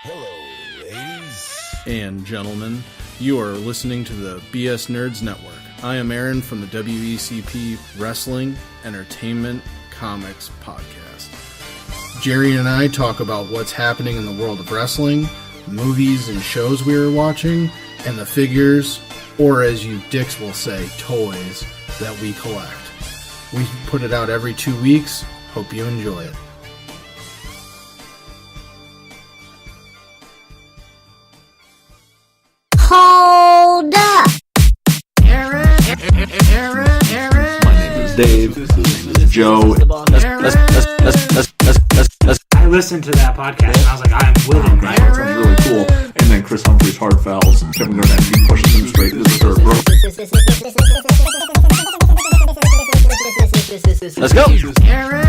Hello, ladies and gentlemen. You are listening to the B.S. Nerds Network. I am Aaron from the WECP Wrestling, Entertainment, Comics Podcast. Jerry and I talk about what's happening in the world of wrestling, movies and shows we are watching, and the figures, or as you dicks will say, toys, that we collect. We put it out every 2 weeks. Hope you enjoy it. Hold up! Aaron. My name is Dave. This is Joe. I listened to that podcast and I was like, I am with it, right? That sounds really cool. And then Chris Humphrey's hard fouls. Kevin Garnett pushes him straight into the third row. Let's go. Aaron.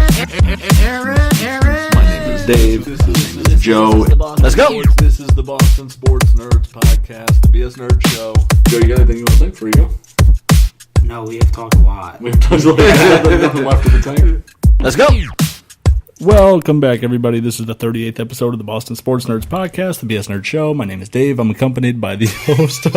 My name is Dave. This is Joe. Let's go. This is the Boston Sports Nerds Podcast, the B.S. Nerd Show. Joe, you got anything you want to say before you go? No, we have talked a lot. We have nothing left of the tank. Let's go. Welcome back, everybody. This is the 38th episode of the Boston Sports Nerds Podcast, the B.S. Nerd Show. My name is Dave. I'm accompanied by the host of...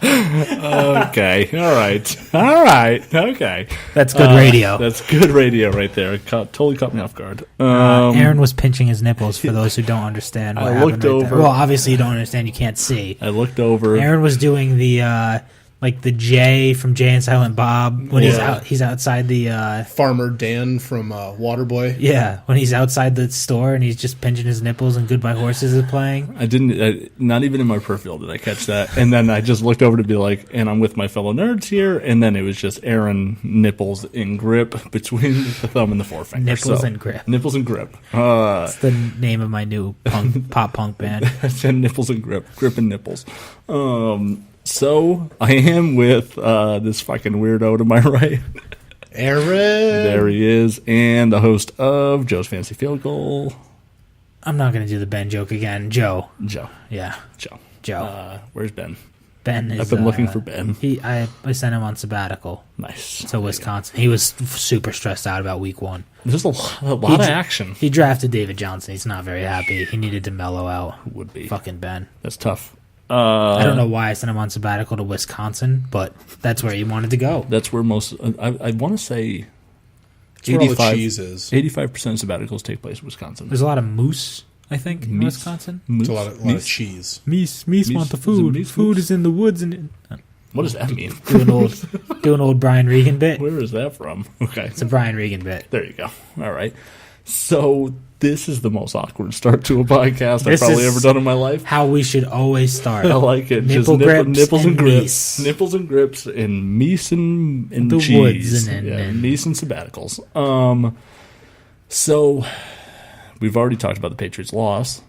Okay. All right. Okay. That's good radio. That's good radio right there. It totally caught me off guard. Aaron was pinching his nipples, for those who don't understand what happened looked right over. there. Well, obviously you don't understand. You can't see. I looked over. Aaron was doing the... like the Jay from Jay and Silent Bob when he's outside the Farmer Dan from Waterboy. when he's outside the store and he's just pinching his nipples and Goodbye Horses is playing. I didn't, not even in my peripheral did I catch that. And then I just looked over to be like, and I'm with my fellow nerds here. And then it was just Aaron nipples in grip between the thumb and the forefinger. Nipples and grip. Nipples and grip. It's the name of my new pop punk band. I said nipples and grip and nipples. So I am with this fucking weirdo to my right. Aaron! There he is. And the host of Joe's Fantasy Field Goal. I'm not going to do the Ben joke again. Joe. Yeah. Joe. Where's Ben? Ben is... I've been looking for Ben. I sent him on sabbatical. Nice. To Wisconsin. He was super stressed out about week 1. There's a lot of action. He drafted David Johnson. He's not very happy. He needed to mellow out. Would be. Fucking Ben. That's tough. I don't know why I sent him on sabbatical to Wisconsin, but that's where he wanted to go. That's where most... I want to say... 85% of sabbaticals take place in Wisconsin. There's a lot of moose, I think, in Wisconsin. It's a lot of cheese. Meese want the food. Food is in the woods. What does that mean? Do an old Brian Regan bit. Where is that from? Okay. It's a Brian Regan bit. There you go. All right. So this is the most awkward start to a podcast I've probably ever done in my life. How we should always start. I like it. Nipples and grips. Nipples and grips and meese and the cheese. Woods meese and sabbaticals. So we've already talked about the Patriots' loss.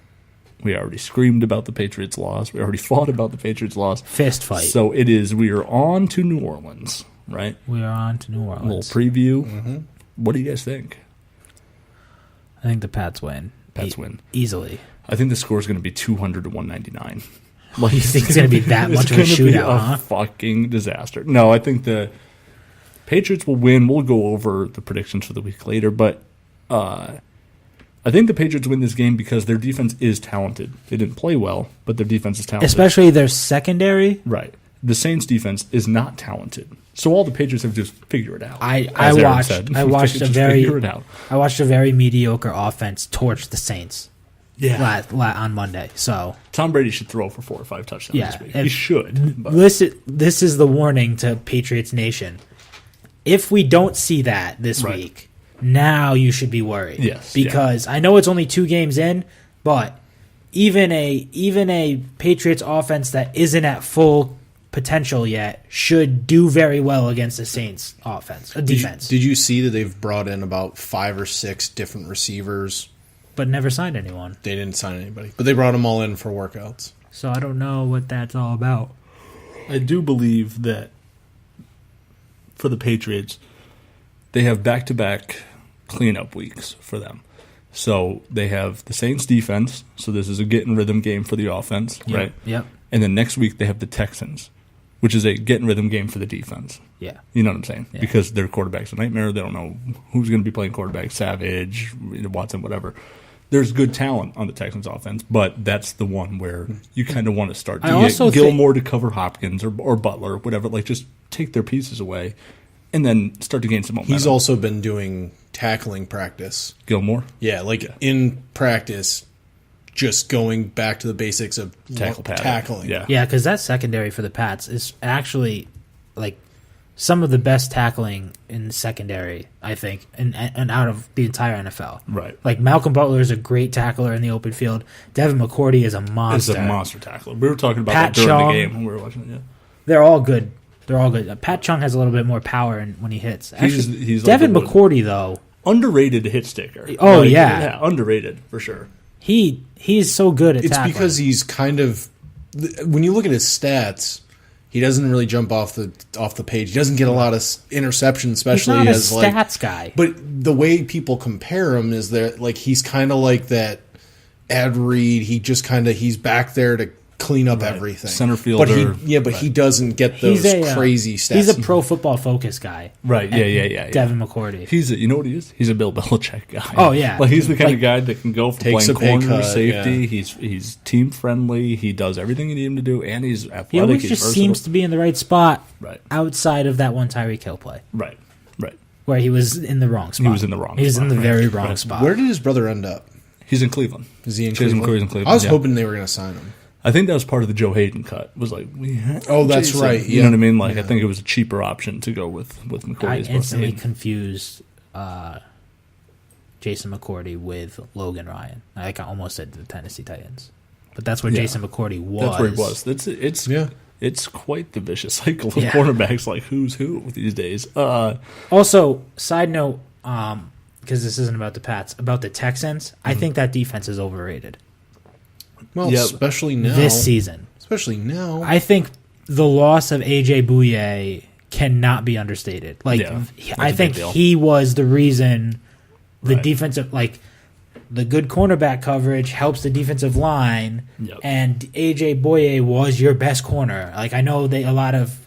We already screamed about the Patriots' loss. We already fought about the Patriots' loss. Fist fight. So we are on to New Orleans, right? We are on to New Orleans. A little preview. Mm-hmm. What do you guys think? I think the Pats win. Win. Easily. I think the score is going to be 200 to 199. Like, you think it's going to be that much of a shootout, huh? Fucking disaster. No, I think the Patriots will win. We'll go over the predictions for the week later, but I think the Patriots win this game because their defense is talented. They didn't play well, but their defense is talented. Especially their secondary. Right. The Saints' defense is not talented. So all the Patriots have to just figure it out. I watched a very mediocre offense torch the Saints. Yeah. On Monday. So Tom Brady should throw for 4 or 5 touchdowns this week. He should. But. This is the warning to Patriots Nation. If we don't see that this week, now you should be worried. Yes. Because I know it's only 2 games in, but even a Patriots offense that isn't at full potential yet should do very well against the Saints defense. Did you see that they've brought in about 5 or 6 different receivers? But never signed anyone. They didn't sign anybody. But they brought them all in for workouts. So I don't know what that's all about. I do believe that for the Patriots, they have back-to-back cleanup weeks for them. So they have the Saints defense, so this is a get-in-rhythm game for the offense, right? Yep. And then next week they have the Texans, which is a get-in-rhythm game for the defense. Yeah. You know what I'm saying? Yeah. Because their quarterback's a nightmare. They don't know who's going to be playing quarterback, Savage, Watson, whatever. there's good talent on the Texans offense, but that's the one where you kind of want to start. I also Gilmore to cover Hopkins or Butler, whatever. Like, just take their pieces away and then start to gain some momentum. He's also been doing tackling practice. Gilmore? Yeah, in practice, just going back to the basics of tackling. Yeah. Yeah, because that secondary for the Pats is actually like some of the best tackling in the secondary, I think, and out of the entire NFL. Right. Like Malcolm Butler is a great tackler in the open field. Devin McCourty is a monster. He's a monster tackler. We were talking about Pat that during Chung, the game when we were watching it. Yeah. They're all good. Pat Chung has a little bit more power when he hits. Actually, he's Devin like McCourty, though. Underrated hit sticker. Oh, yeah. Underrated for sure. He's so good at It's tackling. because he's kind of, when you look at his stats, he doesn't really jump off the page. He doesn't get a lot of interceptions, especially he's not a as stats guy. But the way people compare him is that he's kind of like that Ed Reed. He's back there to clean up everything. Center fielder. But he doesn't get those crazy stats. He's a pro football focus guy. Right. Yeah. Devin McCourty. You know what he is? He's a Bill Belichick guy. Oh, yeah. Like, he's the kind of guy that can go from Takes playing a pay corner, cut, safety. yeah. He's team friendly. He does everything you need him to do, and he's athletic. He always he's just versatile. seems to be in the right spot Right. outside of that one Tyreek Hill play. Right. Where he was in the wrong spot. He was in the wrong He was spot, in the right. very wrong Right. spot. Where did his brother end up? He's in Cleveland. Is he in Jason Cleveland? McCourty's in Cleveland. I was yeah. hoping they were going to sign him. I think that was part of the Joe Hayden cut. Was like, that's Jason. right. You know Yeah. what I mean? Like, I think it was a cheaper option to go with McCourty. I as opposed to instantly Hayden. confused Jason McCourty with Logan Ryan. I almost said the Tennessee Titans. But that's where Jason McCourty was. That's where he was. It's quite the vicious cycle of cornerbacks. Like, who's who these days? Also, side note, because this isn't about the Pats, about the Texans, I think that defense is overrated Well, Yeah. especially now. this season. Especially now. I think the loss of A.J. Bouye cannot be understated. Like, Yeah, I that's a think big deal. he was the reason the Right. defensive, the good cornerback coverage helps the defensive line, Yep. and A.J. Bouye was your best corner. Like, I know a lot of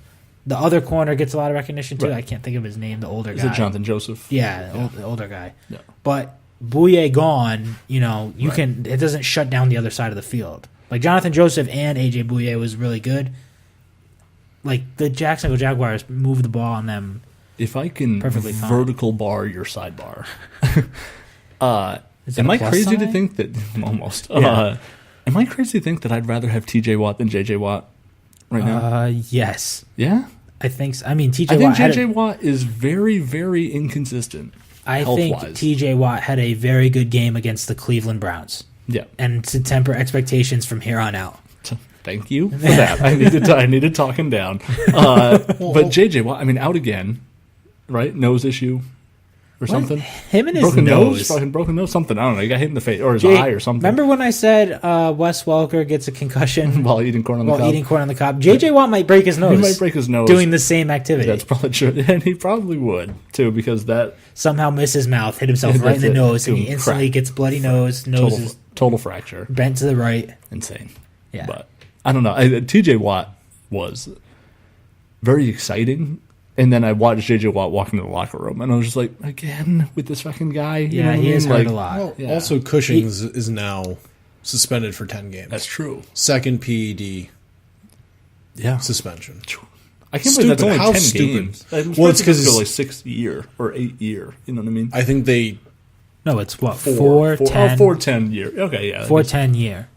the other corner gets a lot of recognition too. Right. I can't think of his name, the older Is guy. it Jonathan Joseph? Yeah, the older guy. Yeah. But Bouye gone, it doesn't shut down the other side of the field. Like Jonathan Joseph and AJ Bouye was really good. Like the Jacksonville Jaguars moved the ball on them. If I can Perfectly fine. vertical bar your sidebar, Is it am a I plus crazy to sign? think that almost? Yeah. Am I crazy to think that I'd rather have T.J. Watt than J.J. Watt right now? Yes, Yeah, I think so. I mean, TJ I think Watt. J.J. Watt is very, very inconsistent. I think health-wise. TJ Watt had a very good game against the Cleveland Browns, Yeah. and to temper expectations from here on out. Thank you for that. I need to talk him down. But J.J. Watt, I mean, out again, right? Nose issue or something. Him and his Broken nose. fucking broken nose, something. I don't know. He got hit in the face or his eye or something. Remember when I said Wes Welker gets a concussion while eating corn on the while cob? eating corn on the cob? JJ Watt might break his nose. He might break his nose doing the same activity. That's probably true, and he probably would too, because that Somehow miss his mouth, hit himself right in the That's it. nose, and he Boom, instantly crack. gets bloody nose. Nose is total fracture, bent to the right. insane. Yeah. But I don't know. T.J. Watt was very exciting. And then I watched J.J. Watt walk into the locker room, and I was just like, again, with this fucking guy? You know Yeah, what he I is mean? hurt Like, a lot. Well, Yeah. Also, Cushing's is now suspended for 10 games. That's true. Second PED Yeah. suspension. I can't believe that's Stupid. only How 10 stupid. games. Well, it's 'cause it's like 6th year or 8th year. You know what I mean? I think they No, it's what? Four, 4-10. 4-10 year. Okay, yeah. 4-10 year.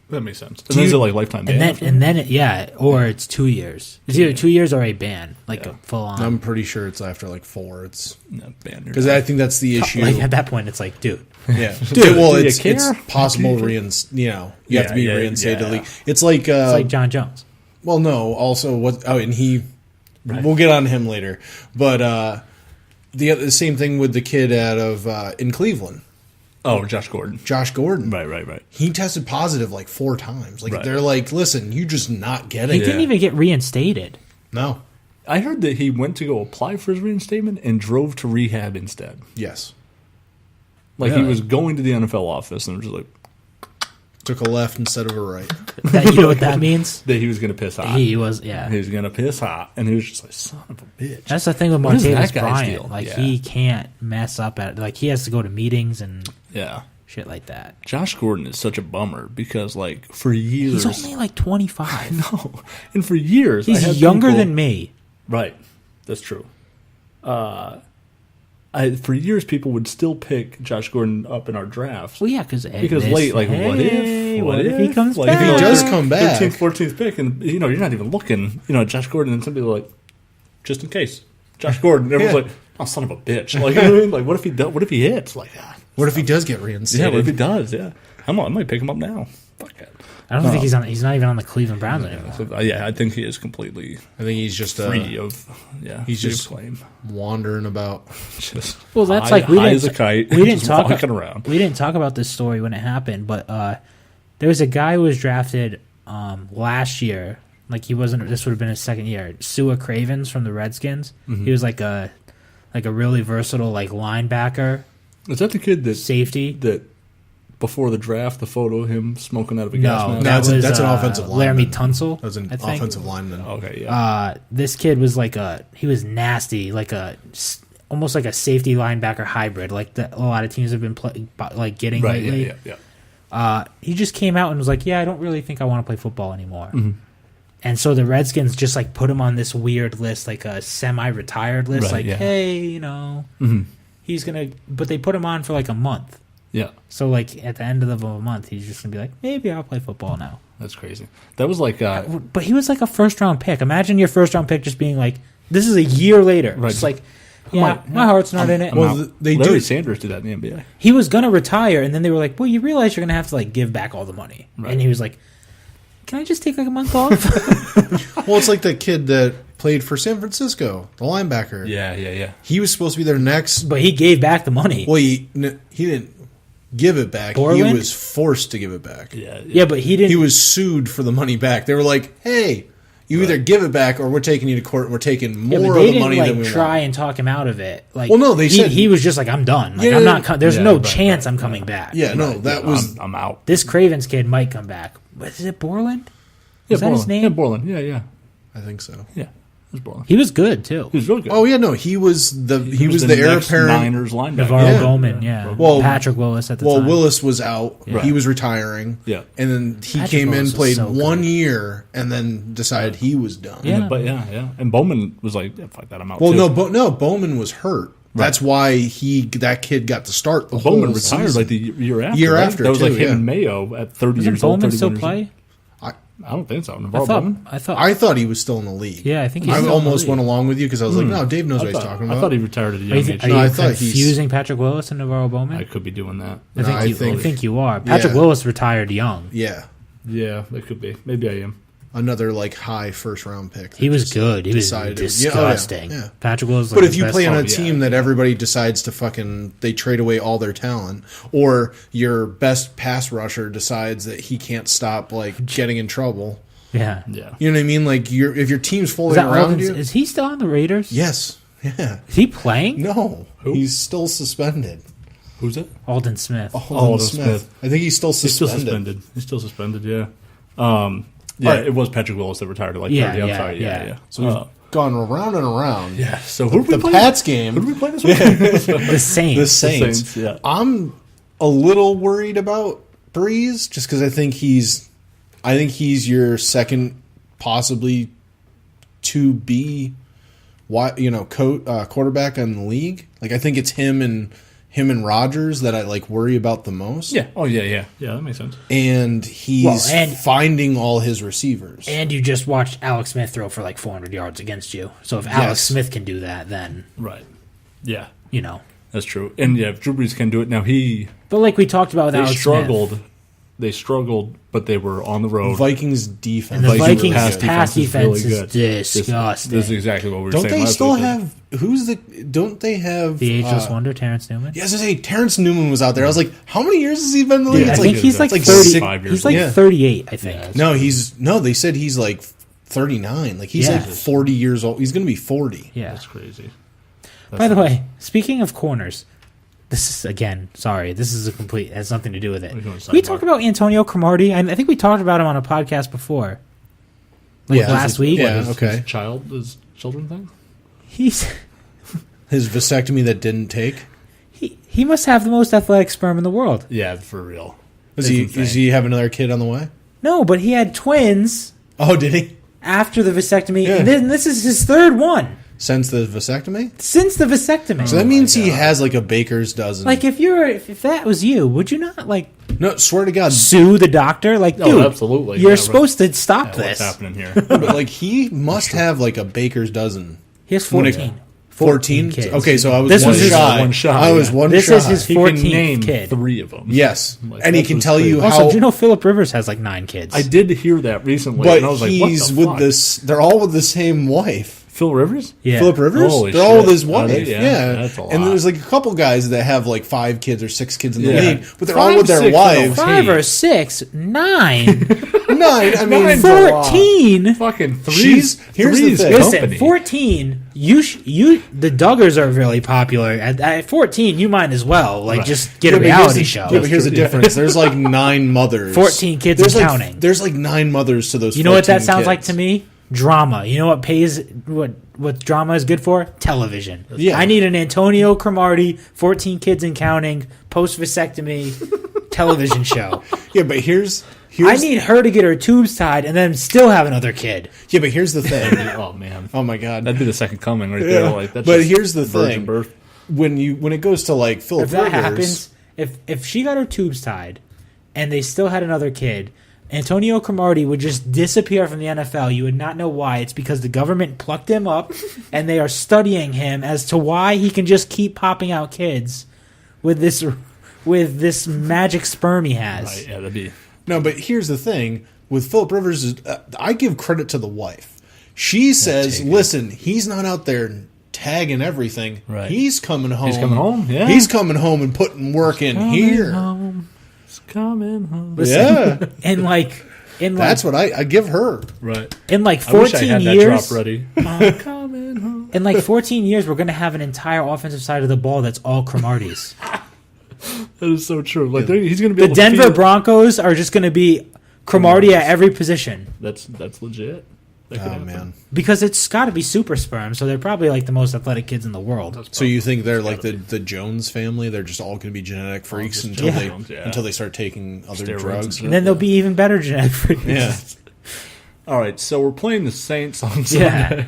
That makes sense. And those are like lifetime And bans. then or it's 2 years. It's either 2 years or a ban, like a full on. I'm pretty sure it's after like 4. It's No, ban. because I think that's the issue. Like at that point, it's like, dude, Yeah, well, do you it's care? possible you have to be reinstated. yeah. League. It's like it's like John Jones. well, no. Also, what? Oh, and he. We'll get on him later, but the same thing with the kid out of in Cleveland, Oh, Josh Gordon. Josh Gordon. Right. He tested positive like 4 times. Like Right. they're like, listen, you just not getting He it. didn't even get reinstated. No. I heard that he went to go apply for his reinstatement and drove to rehab instead. Yes. Like he Really? was going to the NFL office and was just like Took a left instead of a right. You know what that means? that he was going to piss hot. He was, yeah. He was going to piss hot, and he was just like, son of a bitch. That's the thing with What is Martavis that guy's Bryant. deal? Like Yeah. he can't mess up at like he has to go to meetings and Yeah. shit like that. Josh Gordon is such a bummer because, like, for years... He's only like 25. No. And for years... He's younger than me. Right. That's true. For years, people would still pick Josh Gordon up in our drafts. Well, yeah, because late, like, what if he comes like, back? If he does come back. 13th, 14th pick, and, you know, you're not even looking, you know, at Josh Gordon, and somebody like, just in case. Josh Gordon. Everyone's like, oh, son of a bitch. Like, you know what I mean? Like, what if he hits? Like, what if he does get reinstated? Yeah, what if he does? Yeah. I might pick him up now. Fuck it. I don't think he's not even on the Cleveland Browns anymore. So, I think he is completely I think he's just free of he's free just of claim. wandering about. Just Well, that's high, like we high didn't as a kite. we didn't just talk walking around. We didn't talk about this story when it happened, but there was a guy who was drafted last year. Like he wasn't. This would have been his second year. Sua Cravens from the Redskins. Mm-hmm. He was like a really versatile like linebacker, Is that the kid safety. that before the draft, the photo of him smoking out of a gas No, mask? that's an offensive Laramie lineman. Tunsil. That was an I think. offensive lineman. Okay, yeah. This kid was he was nasty, almost like a safety linebacker hybrid, like a lot of teams have been getting Right, lately. yeah. He just came out and was like, "Yeah, I don't really think I want to play football anymore." Mm-hmm. And so the Redskins just like put him on this weird list, like a semi-retired list, Right, yeah. hey, you know, he's gonna. But they put him on for like a month. Yeah. So like at the end of a month, he's just gonna be like, maybe I'll play football now. That's crazy. That was like... But he was like a first-round pick. Imagine your first-round pick just being like, this is a year later. Right. Just like, yeah, my heart's not in it. Well, they Larry do. Sanders did that in the NBA. He was going to retire, and then they were like, well, you realize you're going to have to like give back all the money. Right. And he was like, can I just take like a month off? Well, it's like the kid that played for San Francisco, the linebacker. Yeah. He was supposed to be their next. But he gave back the money. Well, he didn't give it back. Borland? He was forced to give it back. Yeah, but he didn't. He was sued for the money back. They were like, "Hey, you either give it back or we're taking you to court and we're taking Yeah, more but of they the money didn't than we try want." and talk him out of it. Like, Well, no, they said- he was just like, I'm done. Like, Yeah, I'm not. There's yeah, no right, chance right, I'm coming back. Yeah, no, that was I'm out. This Cravens kid might come back. But is it Borland? Is that his Borland. name? Yeah, Borland. Yeah. I think so. Yeah, it was Borland. He was good too. He was really good. Oh yeah, no, he was the heir next apparent. Niners linebacker. Navarro Yeah. Bowman, yeah. Well, Patrick Willis at the Well, time. Willis was out. Right. He was retiring. Yeah. And then he Patrick came Willis in, was played so 1 good. year, and then decided he was done. Yeah. But yeah. And Bowman was like, yeah, fuck that, I'm out. Well, too. no, Bowman was hurt. That's why that kid got to start the Bowman whole retired season. like the year after. Year right? after, that was like too, him yeah. and Mayo at 30 Doesn't years old. Bowman 31 still years play? old. I don't think so. Navarro I thought. Bowman. I thought he was still in the league. Yeah, I think he's I still in the almost league. went along with you because I was like, no, Dave knows what he's talking about. I thought he retired at a Are young you, age. are No, you I thought he's- confusing Patrick Willis and Navarro Bowman? I could be doing that. I think I you. think- I think you are. Patrick Yeah. Willis retired young. Yeah. Yeah, it could be. Maybe I am. Another like high first round pick. He was good. He was decided- disgusting. Yeah. Patrick Willis. Was But like if the you best play on a player. team that everybody decides to they trade away all their talent, or your best pass rusher decides that he can't stop like getting in trouble. Yeah. Yeah. You know what I mean? Like if your team's Is folding that around Alden, you. is he still on the Raiders? Yes. Yeah. Is he playing? No. He's still suspended. Who's it? Alden Smith. Alden Smith. I think he's still He's still suspended. suspended. Yeah. Yeah. Right. It was Patrick Willis that retired at like Yeah, 30. I'm yeah, sorry. yeah. Yeah. So we've gone around and around. Yeah. So who did we The play? Pats game. Who did we play this week? The Saints. The Saints. Saints, yeah. I'm a little worried about Breeze just because I think he's your second, possibly to be, quarterback in the league. Like I think it's him and Rodgers that I like worry about the most. Yeah. Oh yeah. Yeah. Yeah. That makes sense. And he's and- finding all his receivers. And you just watched Alex Smith throw for like 400 yards against you. So if Alex Yes. Smith can do that, then, Right. Yeah. you know. That's true. And yeah, if Drew Brees can do it now, But like we talked about with they Alex struggled. Smith. They struggled, but they were on the road. Vikings defense. And the Vikings really pass good. defense is good. disgusting. This is exactly what we were Don't saying they last still week. have Don't they have The ageless wonder, Terrence Newman. Yeah, I was gonna say Terrence Newman was out there. I was like, how many years has he been in the league? Yeah, It's I like think he's like it's 30. 5 years He's like old. 38, I think. No, they said he's like 39. Like he's Yeah. like 40 years old. He's gonna be 40. Yeah. That's crazy. By the way, speaking of corners, this is again. Sorry, this is has nothing to do with it. We're going Can we sidebar. talk about Antonio Cromartie? I think we talked about him on a podcast before, like Yeah. last week. Yeah. His okay. His children thing? He's His vasectomy that didn't take. He must have the most athletic sperm in the world. Yeah, for real. Does he have another kid on the way? No, but he had twins Oh, did he? after the vasectomy, Yeah. and this is his third one Since the vasectomy? since the vasectomy. So that means he has like a baker's dozen. Like if that was you, would you not like no, swear to God. sue the doctor? Like, Oh, dude, absolutely. you're Yeah, supposed to stop What's this. happening here? But like he must have like a baker's dozen. He has When it- 14. 14 kids. Okay, so I was This one was his- shy. one shy, I was yeah. one This shy. is his He 14th can name kid. 3 of them. Yes, Like, and he that's can what's tell you crazy. how. Also, do you know Philip Rivers has like 9 kids? I did hear that recently, but and I was like, what he's the with fuck? this. They're all with the same wife. Phil Rivers? Yeah. Philip Rivers. Holy they're all with shit. his wife. Are they? Yeah, Yeah, that's a And lot. there's like a couple guys that have like 5 kids or 6 kids in the Yeah. league, but they're 5, all with their 6, wives. 5 or 6, 9, 9. I mean, Nine's a lot. 14. Fucking She's- here's the three's thing. Listen, company. 14. The Duggars are really popular. At 14, you might as well Right. just get Yeah, a but here's reality the- show. Yeah, but here's the difference. There's like 9 mothers. 14 kids there's and like, counting. There's like 9 mothers to those. You know what that 14 sounds like kids. to me? Drama. You know what pays what drama is good for? Television. Yeah. I need an Antonio Cromartie, 14 kids and counting, post vasectomy television show. Yeah, but here's I need her to get her tubes tied and then still have another kid. Yeah, but here's the thing. Oh, man. Oh my God. That'd be the second coming right Yeah. there. Like, that's But just here's the virgin thing. birth. When it goes to like Philip If that Rivers, happens, if she got her tubes tied and they still had another kid, Antonio Cromartie would just disappear from the NFL. You would not know why. It's because the government plucked him up and they are studying him as to why he can just keep popping out kids with this magic sperm he has. Right, yeah, that'd be... No, but here's the thing with Philip Rivers. I give credit to the wife. She says, "Listen, he's not out there tagging everything. Right. He's coming home. He's coming home, yeah. He's coming home and putting work in here. It's coming home. Yeah, In like that's what I give her. Right. in like I wish I 14 had that years. drop ready. I'm coming home. In like 14 years, we're gonna have an entire offensive side of the ball that's all Cromartie's. That is so true. Like, he's going to be The able to Denver feel- Broncos are just gonna be Cromartie at every position. That's legit. That could Oh happen. man. Because it's got to be super sperm, so they're probably like the most athletic kids in the world. So you think they're like the Jones family? They're just all going to be genetic freaks just until Jones, they yeah. until they start taking other Steroids drugs. and shit. And then they'll be even better genetic freaks. Yeah. All right, so we're playing the Saints on Yeah. Sunday.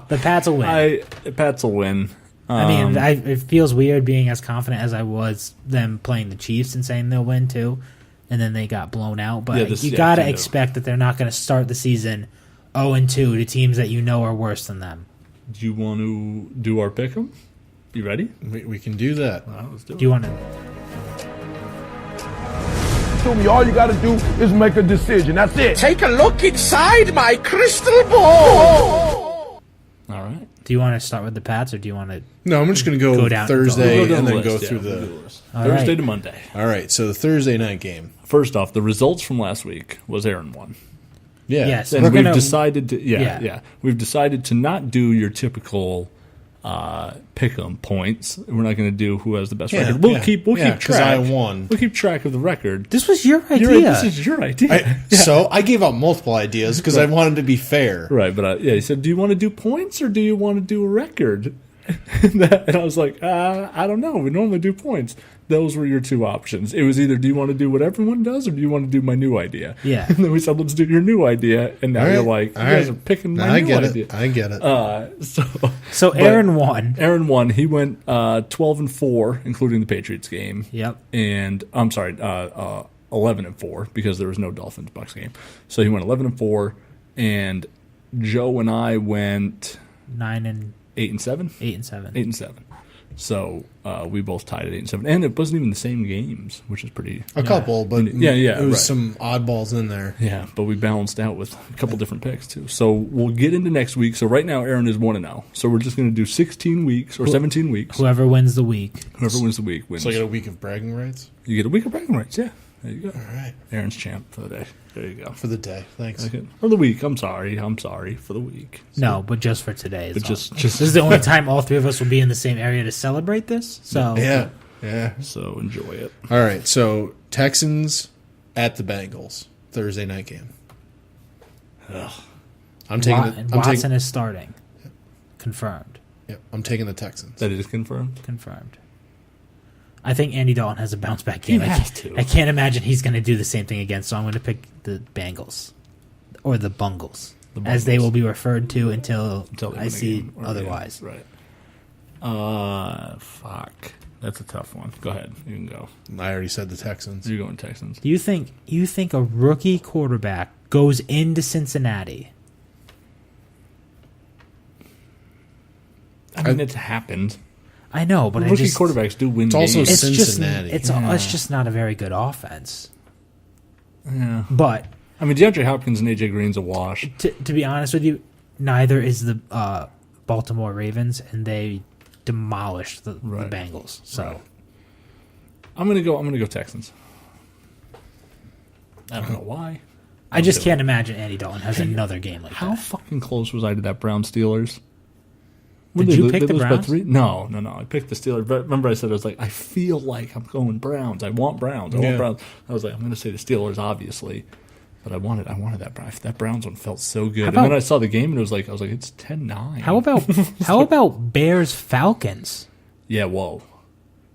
The Pats will win. Pats will win. I mean, it feels weird being as confident as I was them playing the Chiefs and saying they'll win too, and then they got blown out. But you got to expect that they're not going to start the season 0-2 to teams that you know are worse than them. Do you want to do our pick 'em? You ready? We can do that. Let's do it. Do you want to? To me, all you gotta do is make a decision. That's it. Take a look inside my crystal ball. All right. Do you want to start with the Pats, or do you want to? No, I'm just going to go, Go down- Thursday We'll go down and the then go list, through yeah, we'll the. do the list. All Thursday right. to Monday. All right, so the Thursday night game. First off, the results from last week was Aaron won. Yeah. Yes. And We're we've gonna- decided to Yeah. We've decided to not do your typical pick 'em points. We're not going to do who has the best record. We'll keep 'cause track. I won. We'll keep track of the record. This was your idea. You're right, this is your idea. So I gave out multiple ideas because I wanted to be fair. Right, but he said, "Do you want to do points or do you want to do a record?" And I was like, "I don't know. We normally do points." Those were your two options. It was either, do you want to do what everyone does or do you want to do my new idea? Yeah. And then we said, let's do your new idea. And now All you're right, like, you all guys right. are picking No, my I new get idea. it. I get it. So But Aaron won. Aaron won. He went 12-4, including the Patriots game. Yep. And I'm sorry, 11-4 because there was no Dolphins Bucks game. So he went 11-4, and Joe and I went 9-7. 8-7. 8-7. 8-7. So we both tied at 8-7, and it wasn't even the same games, which is pretty. A couple, but Yeah, it was right. some oddballs in there. Yeah, but we balanced out with a couple different picks too. So we'll get into next week. So right now Aaron is 1-0. So we're just going to do 16 weeks or 17 weeks. Whoever wins the week. Whoever wins the week wins. So I get a week of bragging rights. You get a week of bragging rights. Yeah, there you go. All right, Aaron's champ for the day. There you go. for the day. Thanks. Okay. Or the week. I'm sorry for the week. No, but just for today. But All. just This is the only time all three of us will be in the same area to celebrate this. So Yeah. so enjoy it. All right. So Texans at the Bengals Thursday night game. I'm taking. Watson is starting. Confirmed. I'm taking the Texans. That is confirmed. Confirmed. I think Andy Dalton has a bounce back game. He has to. I can't imagine he's going to do the same thing again. So I'm going to pick the Bengals or the Bungles, as they will be referred to until I see otherwise. Right. Fuck. That's a tough one. Go ahead. You can go. I already said the Texans. You're going Texans. Do you think a rookie quarterback goes into Cincinnati? I mean, it's happened. I know, but rookie quarterbacks do win It's games. also It's Cincinnati. it's just not a very good offense. Yeah. But I mean, DeAndre Hopkins and AJ Green's a wash. to be honest with you, neither is the Baltimore Ravens, and they demolished the Bengals. So Right. I'm gonna go Texans. I don't know why. I just can't imagine Andy Dalton has another game like How that. fucking close was I to that Brown Steelers? Did you pick the lose by Browns? 3? No. I picked the Steelers. But remember I said, I was like, I feel like I'm going Browns. I want Browns. I want Browns. I was like, I'm going to say the Steelers, obviously. But I wanted that Browns. That Browns one felt so good. And then I saw the game, and I was like, it's 10-9. How about Bears Falcons? Yeah, whoa.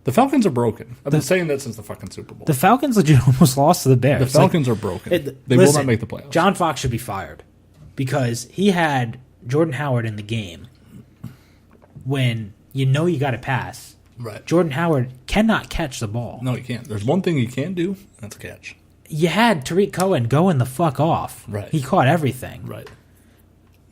The Falcons are broken. I've been saying that since the fucking Super Bowl. The Falcons legit almost lost to the Bears. The Falcons are broken. They will not make the playoffs. John Fox should be fired because he had Jordan Howard in the game when you got to pass. Right. Jordan Howard cannot catch the ball. No, he can't. There's one thing he can do, and that's catch. You had Tariq Cohen going the fuck off. Right. He caught everything. Right.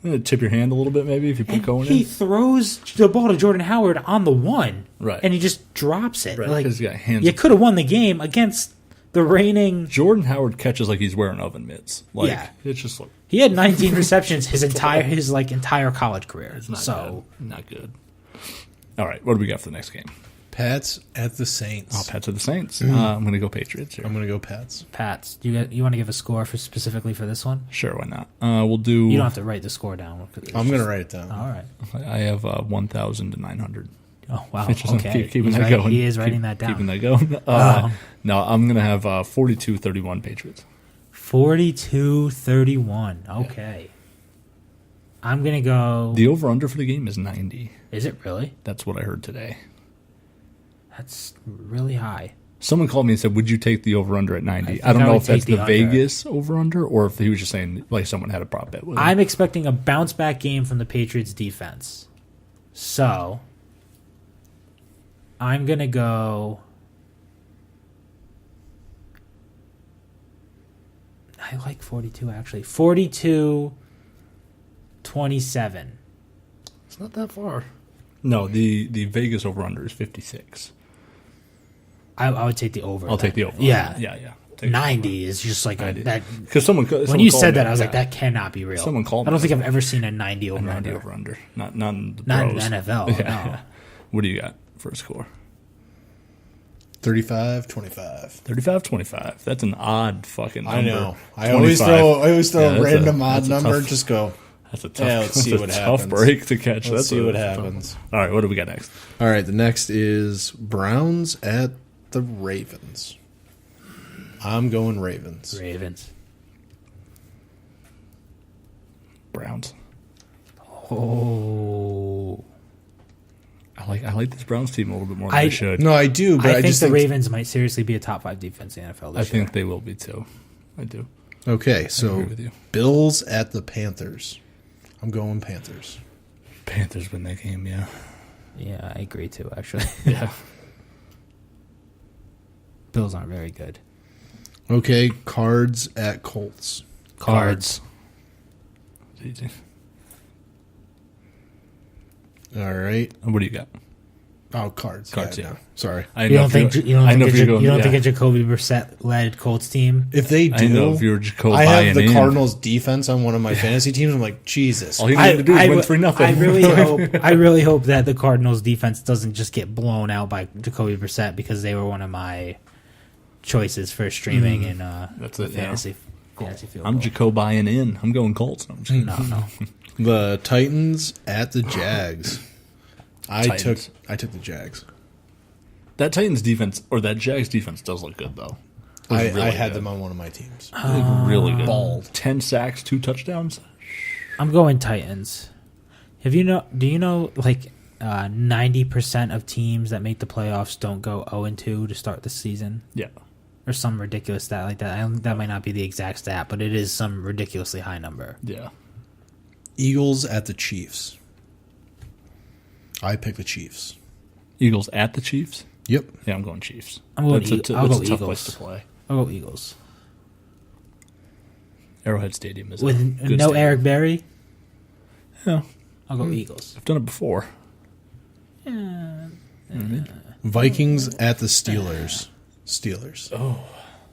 I'm going to tip your hand a little bit, maybe, if you put Cohen in. He throws the ball to Jordan Howard on the 1. Right. And he just drops it. Right, Like, 'cause he's got hands. you could have won the game against the reigning. Jordan Howard catches like he's wearing oven mitts. Like, Yeah. It's just like, He had 19 receptions his entire college career. it's not So good. Not good. All right, what do we got for the next game? Pats at the Saints. Oh, Pats are the Saints. I'm going to go Patriots here. I'm going to go Pats. Pats, you want to give a score specifically for this one? Sure, why not? We'll do... You don't have to write the score down. I'm going to write it down. All right. I have 1,000 to 900. Oh wow. Just Okay. keeping that going. He is writing that down. Keeping that going. No, I'm going to have 42-31 Patriots. 42-31. Okay. I'm gonna go. The over-under for the game is 90. Is it really? That's what I heard today. That's really high. Someone called me and said, would you take the over-under at 90? think I don't I know would if that's take the the under. Vegas over-under or if he was just saying, like, someone had a prop bet with him. I'm expecting a bounce back game from the Patriots defense. So I'm gonna go. I like 42 actually. 42-27. It's not that far. No, the Vegas over-under is 56. I would take the over. I'll then. take the over. Yeah. Yeah. 90 is just like a, that. Because someone When you called said me, that, I was like, yeah. that cannot be real. Someone called I don't me. think I've ever seen a 90 over 90 under. over-under. Not in the Not in pros. the NFL. Yeah. No. What do you got for a score? 35-25. 35-25. That's an odd fucking number. I know. I always throw Yeah, a that's random odd that's a number. tough- Just go. That's a tough, Yeah, let's see that's what a tough happens. break to catch. Let's see what tough- happens. All right, what do we got next? All right. The next is Browns at the Ravens. I'm going Ravens. Ravens. Browns. Oh. I like this Browns team a little bit more than I should. No, I do, but I I, think just the think. Ravens might seriously be a top 5 defense in the NFL I this year. think they will be too. I do. Okay, I so agree with you. Bills at the Panthers. I'm going Panthers. Panthers win that game, yeah. Yeah, I agree too, actually. Yeah. Bills aren't very good. Okay, Cards at Colts. Cards. Easy. All right. And what do you got? Oh, Cards. Cards, Yeah. yeah. no, sorry. I You know don't if think you're- you don't I know think if you're going- think yeah. a Jacoby Brissett led Colts team? If they do, I know if you're Jacob I have buying the in. Cardinals defense on one of my fantasy teams. I'm like, Jesus. All you need to do is win 3-0. I really hope that the Cardinals defense doesn't just get blown out by Jacoby Brissett because they were one of my choices for streaming in That's it, yeah. fantasy field. I'm goal. Jacob buying in. I'm going Colts. No, I'm just kidding. No. The Titans at the Jags. I Titans. took the Jags. That Titans defense or that Jags defense does look good though. I Really had good. them on one of my teams. They look really good. Bald. 10 sacks, 2 touchdowns. I'm going Titans. Do you know like 90% of teams that make the playoffs don't go 0-2 to start the season. Yeah. Or some ridiculous stat like that. That might not be the exact stat, but it is some ridiculously high number. Yeah. Eagles at the Chiefs. I pick the Chiefs. Eagles at the Chiefs? Yep. Yeah, I'm going Chiefs. I'm going That's a I'll go tough Eagles. place to play. I'll go Eagles. Arrowhead Stadium is With a good no stadium. Eric Berry, Yeah. I'll go Eagles. I've done it before. Vikings at the Steelers. Steelers. Oh.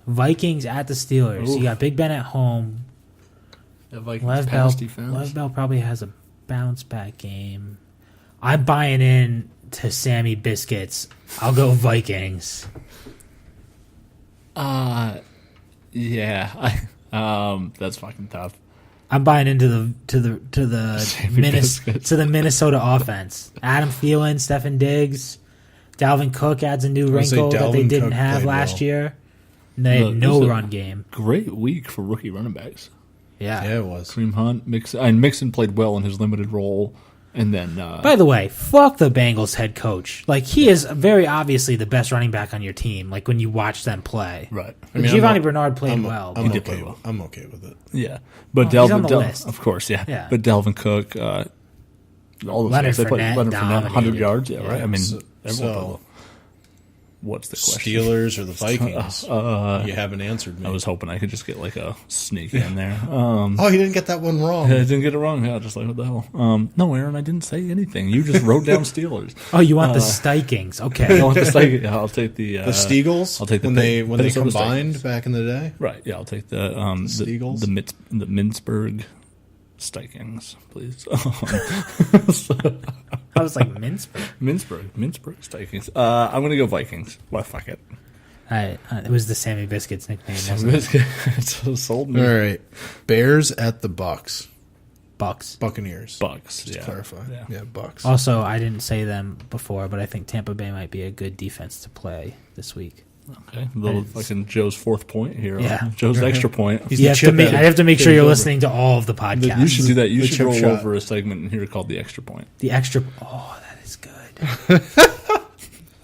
Vikings at the Steelers. Oof. You got Big Ben at home. The Vikings Lev pass Bell, defense. Lev Bell probably has a bounce back game. I'm buying in to Sammy Biscuits. I'll go Vikings. Yeah. That's fucking tough. I'm buying into the Sammy Biscuits. to the Minnesota offense. Adam Thielen, Stefan Diggs, Dalvin Cook adds a new I would say wrinkle that they Dalvin didn't Cook have played last well. year. And they had Look, no this is a run game. Great week for rookie running backs. Yeah. Yeah, it was. Kareem Hunt, Mixon played well in his limited role, and then By the way, fuck the Bengals head coach. Like, he is very obviously the best running back on your team. Like, when you watch them play. right, I mean, Giovanni I'm- Bernard played I'm, well. I'm did okay. play well. I'm okay with it. yeah, but Well, he's on the Delvin, list. of course, yeah. Yeah. But Delvin Cook, all those Leonard guys, they played Fournette Leonard Fournette, 100 dominated. yards, yeah, right. I mean, So- everyone so- played well. What's the question? Steelers or the Vikings? You haven't answered me. I was hoping I could just get like a sneak in there. Oh, you didn't get that one wrong. I didn't get it wrong. Yeah, just like what the hell. No, Aaron, I didn't say anything. You just wrote down Steelers. Oh, you want the Stikings. I Okay. want the yeah, I'll take the The Steagles? I'll take the when they Minnesota combined Stikings. back in the day. Right. Yeah, I'll take the Steagles? the Mintzburg Stikings, please. I was like, Mintzburg. Mintzburg Stikings. I'm gonna go Vikings. Well, fuck it. It was the Sammy Biscuits nickname, wasn't it? It's sold me. All right. Bears at the Bucks. Bucks. Buccaneers. Bucks. Just Yeah. to clarify. Yeah. Yeah, Bucks. Also, I didn't say them before, but I think Tampa Bay might be a good defense to play this week. Okay. Little fucking Joe's fourth point here. Yeah. Joe's extra point. He's You the have chip to I have to make sure you're over. listening to all of the podcasts. You should do that. You The should chip roll shot. over a segment in here called the extra point. The extra. Oh, that is good.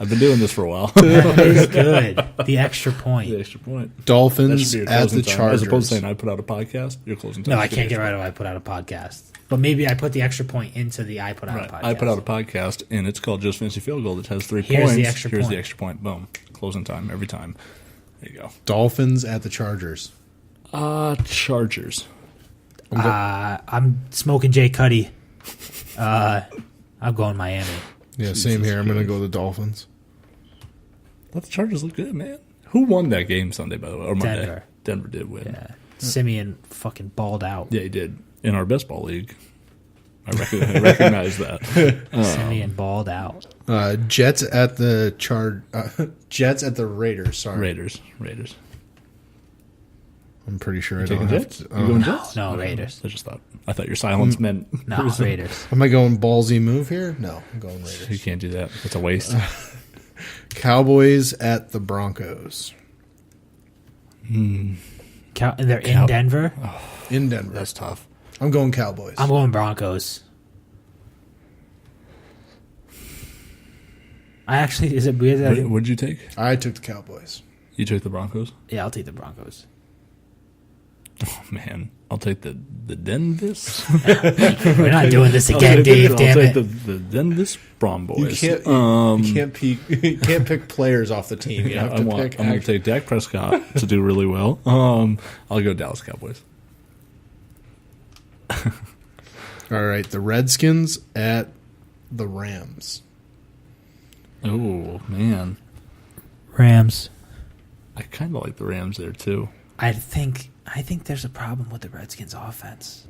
I've been doing this for a while. That is good. The extra the point. extra point. That Dolphins should be your at closing the time. Chargers. As opposed to saying I put out a podcast, your closing time. No, I should be can't get extra rid of I put out a podcast. But maybe I put the extra point into the I put out Right. a podcast. I put out a podcast, and it's called Just Fancy Field Goal. That has 3 Here's points. the extra Here's point. the extra point. Boom. Closing time every time. There you go. Dolphins at the Chargers. Chargers. I'm smoking Jay Cuddy. I'm going Miami. Yeah, same here. I'm going to go the Dolphins. Let the Chargers look good, man. Who won that game Sunday, by the way? Or Monday? Denver. Denver did win. Yeah. Simeon fucking balled out. Yeah, he did. In our best ball league. I recognize that. Simeon balled out. Jets at the Jets at the Raiders. Sorry, Raiders. I'm pretty sure I You don't taking have Jets? to. You going Jets? No, Raiders. I thought your silence meant No, Raiders. Am I going ballsy move here? No, I'm going You Raiders. can't do that. It's a waste. Cowboys at the Broncos They're in Denver. in Denver. That's tough. I'm going Cowboys. I'm going Broncos. I actually, is it weird that What did you take? I took the Cowboys. You took the Broncos? yeah, I'll take the Broncos. Oh, man. I'll take the Denvis. We're not doing this again, Dave. Damn I'll take it. the Denvis Brom boys. You can't pick players off the team. You have to pick. I'm going to take Dak Prescott to do really well. I'll go Dallas Cowboys. All right, the Redskins at the Rams. Oh, man. Rams. I kind of like the Rams there, too. I think there's a problem with the Redskins offense.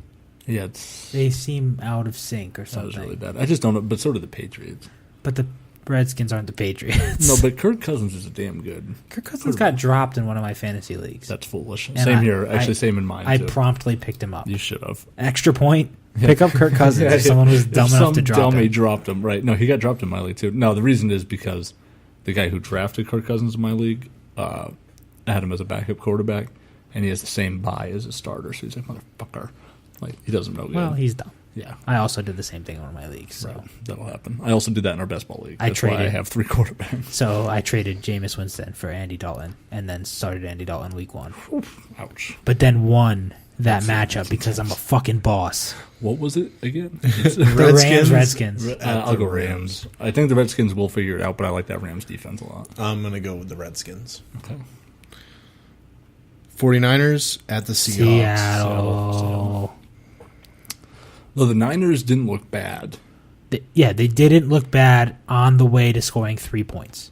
Yeah, They seem out of sync or that something. was really bad. I just don't know, but so do the Patriots. But the Redskins aren't the Patriots. No, but Kirk Cousins is damn good. Kirk Cousins got dropped in one of my fantasy leagues. That's foolish. And Same here. Actually, same in mine, I too. promptly picked him up. You should have. Extra point. Pick up Kirk Cousins if someone was dumb enough to drop dummy him. dropped him, right? No, he got dropped in my league, too. No, the reason is because the guy who drafted Kirk Cousins in my league had him as a backup quarterback, and he has the same bye as a starter. So he's like, motherfucker. Like, he doesn't know good. Well, he's dumb. Yeah. I also did the same thing in one of my leagues. So. Right. That'll happen. I also did that in our best ball league. I That's why I traded- have 3 quarterbacks. So I traded Jameis Winston for Andy Dalton and then started Andy Dalton week 1. Ouch. But then won that matchup because I'm a fucking boss. What was it again? The Redskins. I'll go Rams. I think the Redskins will figure it out, but I like that Rams defense a lot. I'm going to go with the Redskins. Okay. 49ers at the Seahawks. Seattle. Though the Niners didn't look bad. They didn't look bad on the way to scoring 3 points.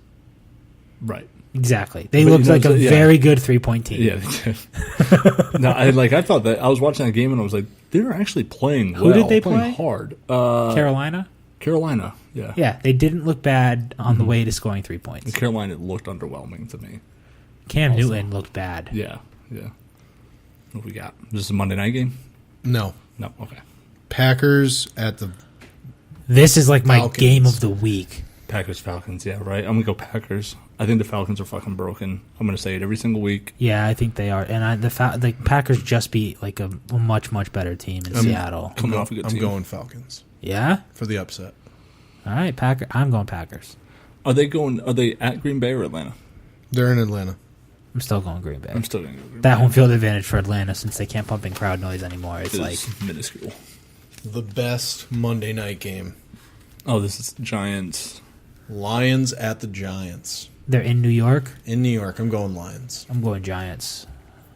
Right. Exactly. They But looked like a yeah. very good 3-point team. Yeah, they did. No, I thought that I was watching that game and I was like, they're actually playing well. Who did they playing play? hard. Carolina? Carolina, yeah. Yeah, they didn't look bad on the way to scoring 3 points. And Carolina looked underwhelming to me. Cam Newton looked bad. Yeah. What we got? Is this a Monday night game? No. No, okay. Packers at the This is like my Falcons. game of the week. Packers, Falcons, yeah, right? I'm going to go Packers. I think the Falcons are fucking broken. I'm going to say it every single week. Yeah, I think they are. And the Packers just beat like a much, much better team in Seattle. Coming off a good I'm team. going Falcons Yeah? for the upset. All right, I'm going Packers. Are they at Green Bay or Atlanta? They're in Atlanta. I'm still going Green Bay. I'm still going to go Green That Bay. home field advantage for Atlanta since they can't pump in crowd noise anymore. It's It like is minuscule. The best Monday night game. Oh, this is Giants. Lions at the Giants. they're in New York. In New York, I'm going Lions. I'm going Giants.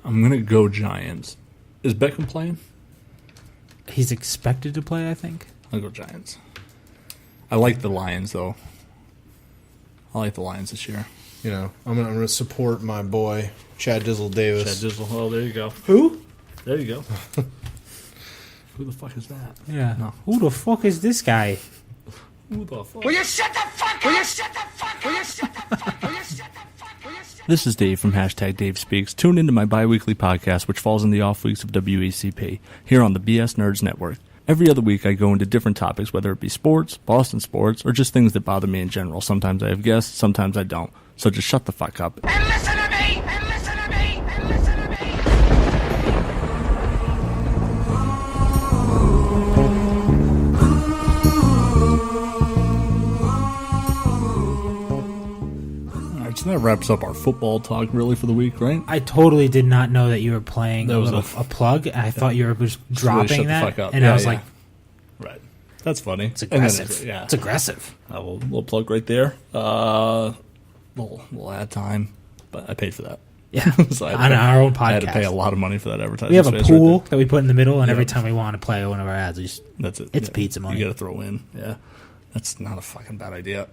I'm going to go Giants. Is Beckham playing? He's expected to play, I think. I'll go Giants. I like the Lions, though. I like the Lions this year. You know, I'm gonna support my boy Chad Dizzle Davis. Chad Dizzle. Oh, there you go. Who? There you go. Who the fuck is that? Yeah. No. Who the fuck is this guy? Who the fuck? Will you shut the fuck up? Will you shut the fuck up? Will you shut the fuck up? Will you shut the fuck up? Will you shut This is Dave from #Dave Speaks. Tune into my bi-weekly podcast, which falls in the off weeks of WECP, here on the BS Nerds Network. Every other week, I go into different topics, whether it be sports, Boston sports, or just things that bother me in general. Sometimes I have guests, sometimes I don't. So just shut the fuck up. And listen to me! And listen to me! And listen to me! All right, so that wraps up our football talk, really, for the week, right? I totally did not know that you were playing That a was little a plug. I thought you were just dropping shut the that, fuck up. and Yeah, I was yeah. like, Right. That's funny. "It's aggressive. Yeah. It's aggressive." A little plug right there. Little ad time, but I paid for that. Yeah, So I had on to- our own I had to pay a podcast. lot of money for that advertising. We have a space pool right that we put in the middle, and Yeah. every time we want to play one of our ads, we just there. That's it. It's pizza money. You got to throw in. Yeah. That's not a fucking bad idea.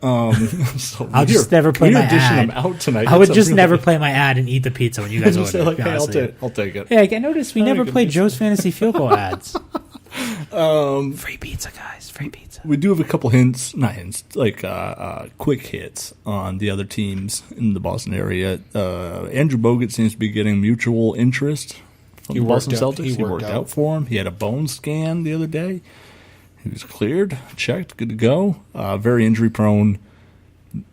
So I'll just never play we my are dishing ad. them out tonight. I would It's just really- never play my ad and eat the pizza when you guys Just order. say like, to be hey, honest with you. I'll take it. Yeah, I noticed we never played Joe's Fantasy Field Goal ads. Um, Free pizza, guys. Free pizza. We do have a couple not hints, like quick hits on the other teams in the Boston area. Andrew Bogut seems to be getting mutual interest from He the Boston worked out- Celtics. he He worked worked out. out for him. He had a bone scan the other day. He was cleared, checked, good to go. Very injury prone.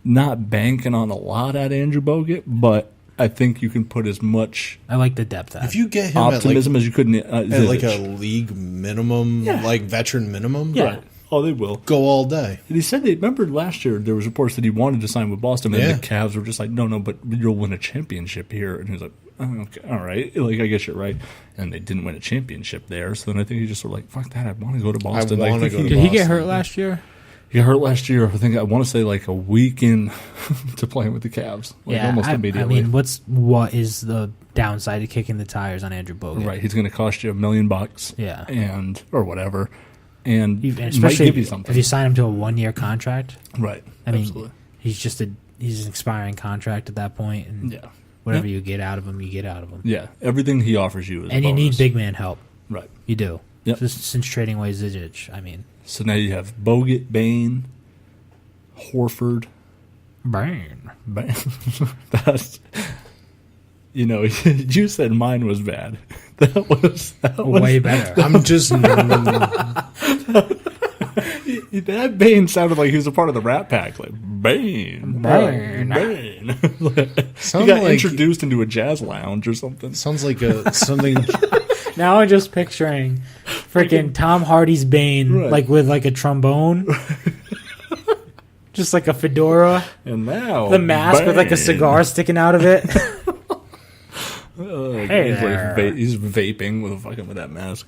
Not banking on a lot at Andrew Bogut, but I think you can put as much I like the depth ad. If you get him optimism as you could. at like a league minimum, Yeah. like veteran minimum, yeah. Oh, they will. go all day. And he said remember last year there was reports that he wanted to sign with Boston, and Yeah. the Cavs were just like, no, but you'll win a championship here. And he was like, oh, okay, all right, like I guess you're right. And they didn't win a championship there, so then I think he just sort of like, fuck that, I want to go to Boston. wanna Like, go to Did he get Boston. hurt last year? He got hurt last year. I think I want to say like a week in to playing with the Cavs, like almost immediately. I mean, what is the downside to kicking the tires on Andrew Bogut? Right, he's going to cost you $1 million, Yeah. and or whatever, and And might especially give you something. if you sign him to a 1-year contract. Right, I mean, absolutely. he's an expiring contract at that point, and Yeah, whatever you get out of him, you get out of him. yeah. Everything he offers you is And a you need bonus. big man help. Right. You do. Yep. Just since trading away Zizic, I mean, So now you have Bogut, Bane, Horford. Bane. That's, you said mine was bad. That was Way better. I'm just that Bane sounded like he was a part of the Rat Pack, like Bane. Bane. He got introduced into a jazz lounge or something. sounds like something. Now I'm just picturing Freaking Tom Hardy's Bane, Right. like with like a trombone. Just like a fedora. And now The mask with like a Bane. cigar sticking out of it. Hey, he's vaping with that mask.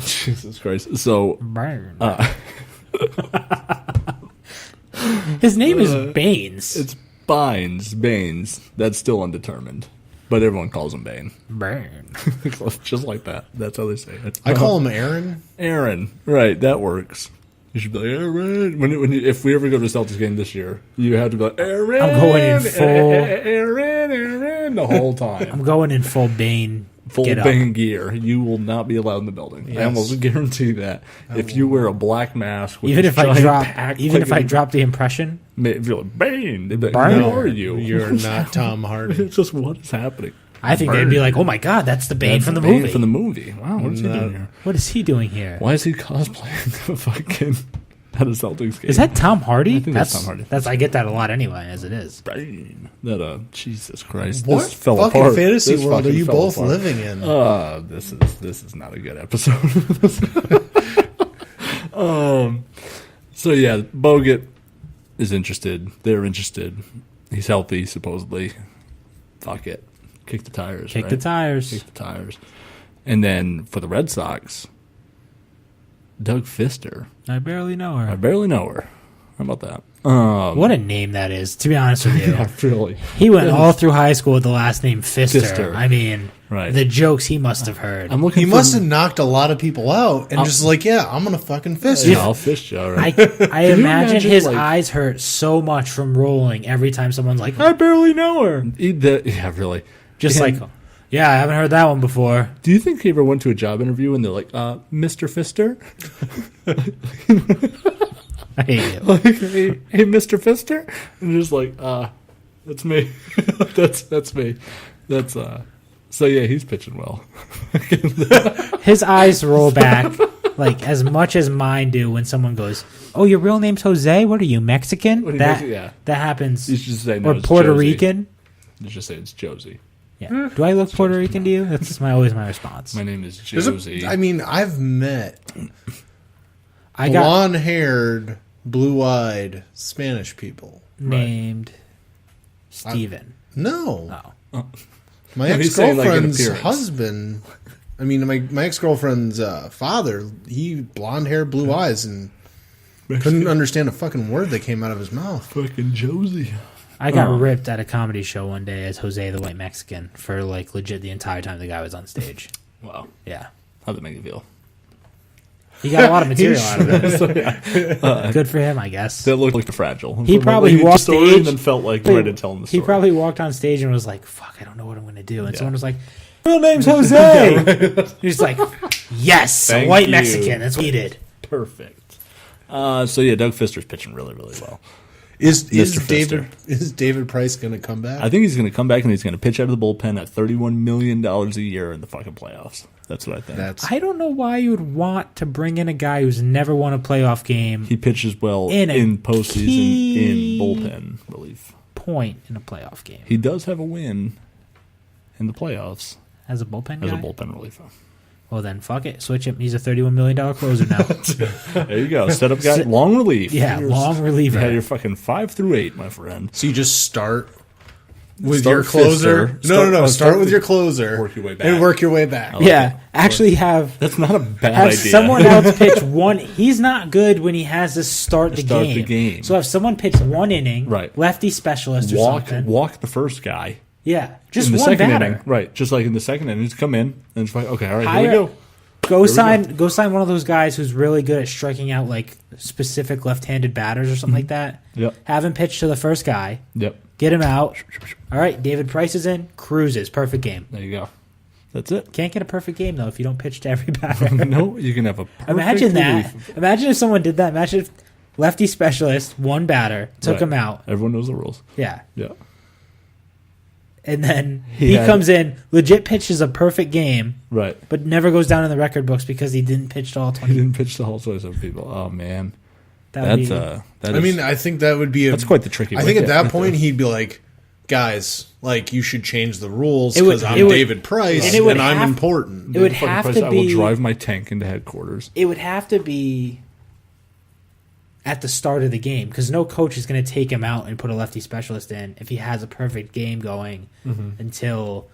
Jesus Christ. So Burn. His name is Baines. it's Baines. That's still undetermined. But everyone calls him Bane. Burn. Just like that. That's how they say it. I call him Aaron. Aaron. Right, that works. You should be like, Aaron. If we ever go to a Celtics game this year, you have to be like, Aaron. I'm going in full. Aaron, the whole time. I'm going in full Bane. Full get up. Bane gear. You will not be allowed in the building. I Yes. almost guarantee that. If you wear a black mask, with Even this if I giant drop, pack, even like if I drop the impression, if you're like, Bane, they'd be like, Burn. who are you? You're not Tom Hardy. It's just what is happening. I think they'd be like, "Oh my god, that's the Bane That's from the Bane movie. From the movie. Wow, what is he doing here? What is he doing here? Why is he cosplaying the fucking at a Celtics game? Is that Tom Hardy? I think that's Tom Hardy. I get that a lot anyway, as it is. Bane? That Jesus Christ! What This fell fucking apart. fantasy This world are fucking you fell both apart. living in? This is not a good episode. So yeah, Bogut is interested. They're interested. He's healthy, supposedly. Fuck it. Kick the tires. Kick right? the tires. Kick the tires. And then for the Red Sox, Doug Fister. I barely know I her. barely know her. How about that? What a name that is, to be honest with you. Yeah, really. He went all through high school with the last name Fister. Fister. I mean, Right. the jokes he must have heard. I'm looking. He must have knocked a lot of people out and just like, yeah, I'm gonna fucking fist you. Yeah, I'll fist you. All right. I you imagine imagine, his like- eyes hurt so much from rolling every time someone's like, I barely know her. Yeah, really. Just And like, yeah, I haven't heard that one before. do you think he ever went to a job interview and they're like, Mr. Fister? I hate you. Like, hey, Mr. Fister? And just like, that's me. that's me. That's so yeah, he's pitching well. His eyes roll back like as much as mine do when someone goes, "Oh, your real name's Jose? What are you, Mexican?" What are you, That Mexican? Yeah. that happens. You should just say no, Or it's Puerto Josie. Rican. You just say it's Josie. Yeah. Do I look Puerto Rican to you? That's always my response. My name is There's Josie. I've met I got blonde-haired, blue-eyed Spanish people. named Steven. No, Oh. my No, he's saying, like, an ex-girlfriend's appearance. husband. I mean, my ex-girlfriend's father. He blonde hair, blue eyes, and couldn't understand a fucking word that came out of his mouth. Fucking Josie. I got ripped at a comedy show one day as Jose the White Mexican for like legit the entire time the guy was on stage. Wow. Yeah. How'd that make you feel? He got a lot of material out of it. Good for him, I guess. That looked like the Fragile. He probably walked walked story stage and then felt like ready to tell him the He story. probably walked on stage and was like, "Fuck, I don't know what I'm going to do." And Yeah. someone was like, "Real name's Jose." He's like, "Yes, a Thank white you. Mexican." That's what he did. Perfect. So yeah, Doug Fister's pitching really, really well. Is Mr. David Price going to come back? I think he's going to come back and he's going to pitch out of the bullpen at $31 million a year in the fucking playoffs. That's what I think. That's I don't know why you would want to bring in a guy who's never won a playoff game. He pitches well In a in postseason key- in bullpen relief. Point in a playoff game He does have a win in the playoffs as a bullpen guy. as a bullpen reliever. Well, then fuck it, switch him. He's a $31 million closer now. There you go. Setup guy. Long relief. Yeah, long reliever. Yeah, you're fucking 5 through 8, my friend. so. You just start with Start your closer. Fister. No. Start Start with with- your closer. work your way back. And work your way back. Yeah, actually have That's not a bad have idea. someone else pitch one. He's not good when he has to start the game. So have someone pitch one inning, Right. lefty specialist or something. walk the first guy. Yeah, just in the one second batter. inning. Right. Just like in the second inning, just come in and it's like, okay, all right, Hire- here we go. Go we sign one of those guys who's really good at striking out like specific left-handed batters or something like that. Yep. Have him pitch to the first guy. Yep. Get him out. All right, David Price is in. Cruises. Perfect game. There you go. That's it. Can't get a perfect game though if you don't pitch to every batter. No, you can have a perfect Imagine that. relief. Imagine if someone did that. Imagine if lefty specialist, one batter, took Right. him out. Everyone knows the rules. Yeah. Yeah. And then he had- comes in, legit pitches a perfect game, Right. but never goes down in the record books because he didn't pitch to all He 20. didn't pitch the whole choice of people. Oh man. That would That's be- that I is- mean, I think that would be that's quite the tricky I think wicket at that right point there. he'd be like, guys, like, you should change the rules It would- because I'm it would- David Price and it would and I'm have- important. It would Fucking have Price, to I will be. drive my tank into headquarters. It would have to be at the start of the game because no coach is going to take him out and put a lefty specialist in if he has a perfect game going until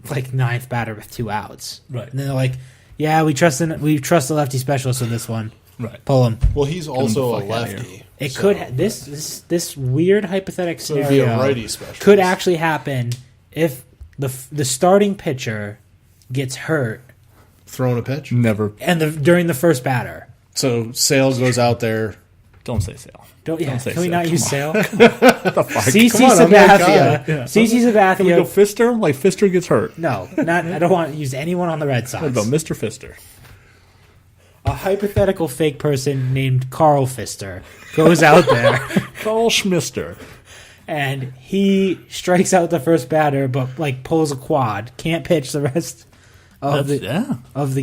like ninth batter with 2 outs. Right. And then they're like, "Yeah, we trust the lefty specialist in this one. Right. Pull him." Well, he's also a fuck outta lefty. It so- could this weird hypothetical So it'd be scenario a righty specialist. could actually happen if the starting pitcher gets hurt throwing a pitch. Never. and during the first batter. So Sale goes out there. Don't say Sale. Don't say can we Sale. not Come use on. Sale? Fuck. CC Come on, I'm that guy. Sabathia. Yeah. CC Can we go Sabathia. Fister? Like Fister gets hurt. No, not. I don't want to use anyone on the Red What Sox. about Mr. Fister? A hypothetical fake person named Carl Fister goes out there Carl Schmister. and he strikes out the first batter, but like pulls a quad, can't pitch the rest of the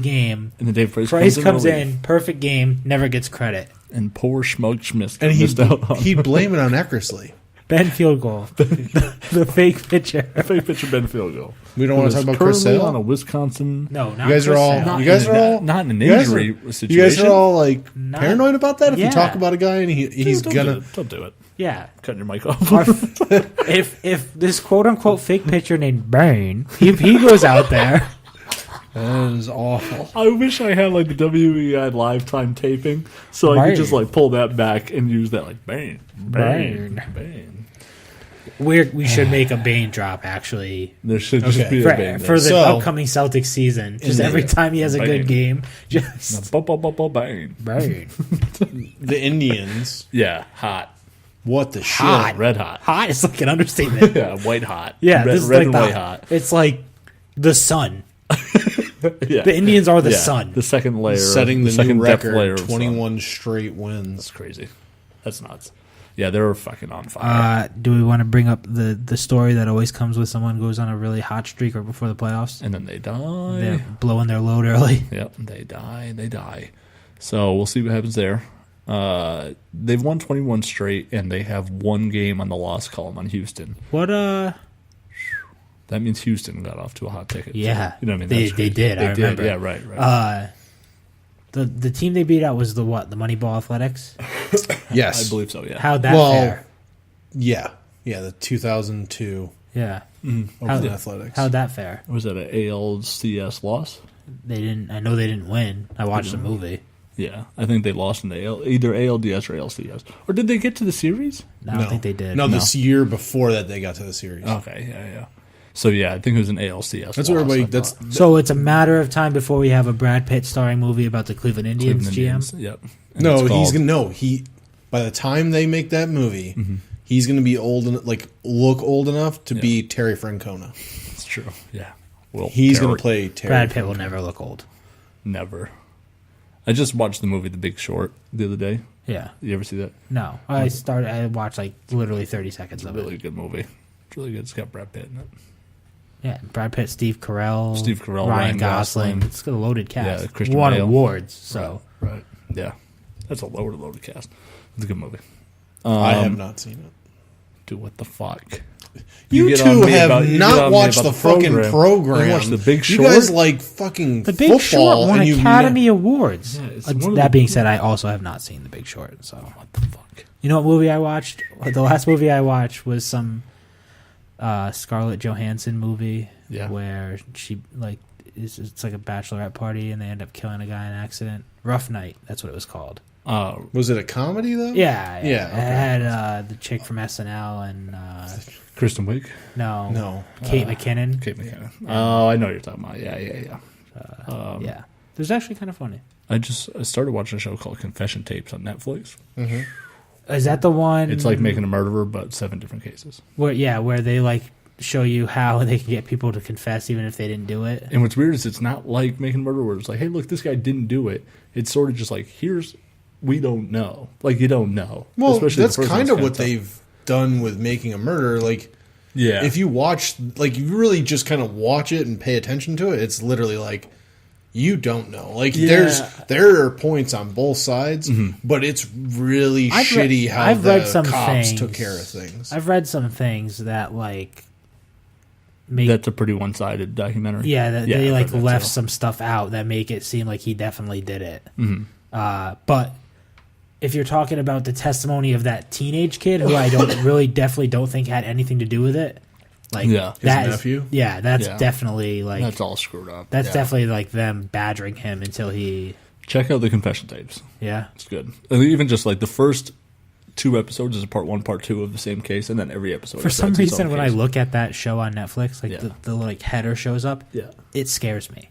game. And then Dave Price Comes relief. in, perfect game, never gets credit. And poor Schmug Schmister. And missed out on he'd blame it on Eckersley. Ben field goal, the fake pitcher. fake pitcher Ben field goal. We don't want to talk about Chris Currently Sale. on a Wisconsin. No, not You guys are Chris all. Sale. You guys are all. Not in an you guys injury are- situation. You guys are all like Not- paranoid about that. If you Yeah. talk about a guy and he's Don't gonna. do it. Don't do it. Yeah. Cutting your mic off. If this quote unquote fake pitcher named Bane, he goes out there. That is awful. I wish I had like the WEI lifetime taping, so I Bane. could just like pull that back and use that like Bane. Bane. We should make a Bane drop actually There should just Okay. be a for, Bane. for the So- upcoming Celtics season. Just every time he has a good Bane. game, just Bane. Bane. The Indians. Yeah, hot, What the shit? Hot. red hot. Hot is like an understatement. Yeah, white hot. Yeah, red, this is red like and the, white hot. It's like the sun. Yeah. The Indians are the Yeah, sun. the second layer, Setting the second new depth record. layer of sun. 21 straight wins. That's crazy. That's nuts. Yeah, they're fucking on fire. Do we want to bring up the story that always comes with someone goes on a really hot streak right before the playoffs? And then they die. They're blowing their load early. Yep, they die. So we'll see what happens there. They've won 21 straight, and they have one game on the loss column on Houston. What That means Houston got off to a hot ticket. Yeah. You know what I mean? They That's crazy. did, I remember. Yeah, right. the team they beat out was the Moneyball Athletics? Yes. I believe so, yeah. How'd that Well, fare? Yeah. Yeah, the 2002 Yeah. Oakland Athletics. How'd that fare? Was that an ALCS loss? They didn't. I know they didn't win. I watched the movie. Yeah, I think they lost in the either ALDS or ALCS. Or did they get to the series? No, I don't think they did. No, this year before that they got to the series. Okay, yeah. So yeah, I think it was an ALCS. That's loss, what everybody. I That's thought. So it's a matter of time before we have a Brad Pitt starring movie about the Cleveland Indians Cleveland GM. Indians, Yep. And no. it's He's called- gonna no. He by the time they make that movie, he's gonna be old and like look old enough to be Terry Francona. It's true. Yeah. Well, He's Terry- gonna play Terry. Brad Pitt will never look old. Never. I just watched the movie The Big Short the other day. Yeah. You ever see that? No. I watched like literally 30 seconds of Really it. good movie. It's really good. It's got Brad Pitt in it. Yeah. Brad Pitt, Steve Carell, Ryan Ryan Gosling. Gosling. It's got a loaded cast. Yeah, Christian Won Bale. awards. So Right. Yeah. That's a loaded cast. It's a good movie. I have not seen it. Dude, what the fuck? You get two on me have about- you get not on me watched about the fucking program. You watched The Big Short? You guys like fucking The Big football, Short won and you've Academy Awards. it's one of That the- being said, I also have not seen The Big Short. So What the fuck? you know what movie I watched? The last movie I watched was some Scarlett Johansson movie. Yeah. Where she like it's like a bachelorette party and they end up killing a guy in an accident. Rough Night. That's what it was called. Was it a comedy though? Yeah. Yeah, It okay. had the chick from SNL and Kristen Wiig? No. Kate McKinnon. Kate McKinnon. Oh, I know what you're talking about. Yeah. Yeah. It was actually kind of funny. I started watching a show called Confession Tapes on Netflix. Is that the one? It's like Making a Murderer, but 7 different cases. where they like show you how they can get people to confess even if they didn't do it. And what's weird is it's not like Making a Murderer where it's like, hey, look, this guy didn't do it. It's sort of just like, we don't know. Like, you don't know. Well, Especially that's the person kind that's of what tough. they've done with Making a Murder. Like, Yeah. if you watch, like, you really just kind of watch it and pay attention to it. It's literally like you don't know. Like there are points on both sides, but it's really shitty how the cops took care of things. I've read some things that like that's a pretty one-sided documentary. Yeah, they like left some stuff out that make it seem like he definitely did it. But if you're talking about the testimony of that teenage kid, who I definitely don't think had anything to do with it, like his nephew, that's definitely like that's all screwed up. That's definitely like them badgering him until he. Check out the confession tapes. Yeah, it's good. And even just like the first 2 episodes is a part 1, part 2 of the same case, and then every episode. For some reason, when I look at that show on Netflix, like the like header shows up, it scares me.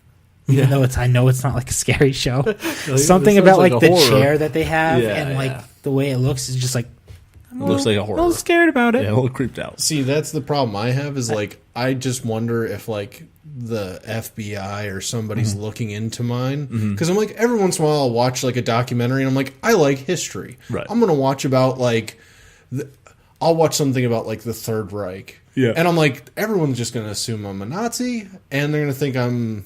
Even though I know it's not like a scary show. Something about like the chair that they have and like the way it looks is just like. It looks like a horror. I'm a little scared about it. Yeah, a little creeped out. See, that's the problem I have is like I just wonder if like the FBI or somebody's looking into mine because I'm like every once in a while I'll watch like a documentary and I'm like I like history. Right. I'm gonna watch about like I'll watch something about like the Third Reich. Yeah. And I'm like everyone's just gonna assume I'm a Nazi and they're gonna think I'm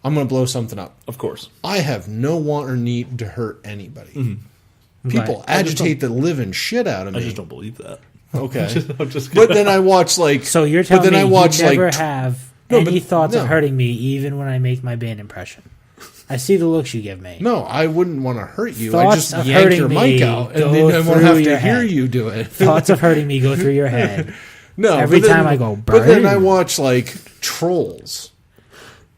gonna blow something up. Of course. I have no want or need to hurt anybody. People agitate the living shit out of me. I just don't believe that. Okay. But then I watch like. So you're telling me you never have any thoughts of hurting me even when I make my Bane impression? I see the looks you give me. No, I wouldn't want to hurt you. Thoughts I just yank your mic out and then I won't have to hear you do it. Thoughts of hurting me go through your head. No, every time I go, but then I watch like Trolls.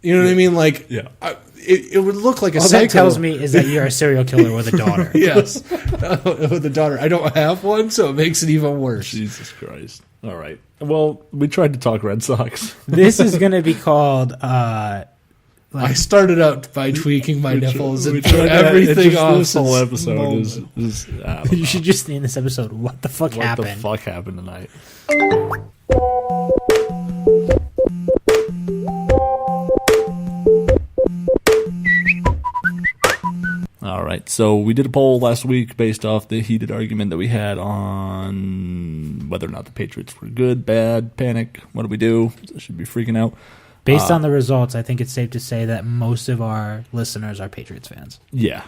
You know what I mean? Like, it would look like a psycho. All that tells me is that you're a serial killer with a daughter. Yes, with a daughter. I don't have one, so it makes it even worse. Jesus Christ. All right. Well, we tried to talk Red Sox. This is going to be called... I started out by tweaking my nipples and everything off. This whole episode is you should just name this episode, What the Fuck Happened? What the fuck happened tonight? All right, so we did a poll last week based off the heated argument that we had on whether or not the Patriots were good, bad, panic. What do we do? Should be freaking out. Based on the results, I think it's safe to say that most of our listeners are Patriots fans. Yeah.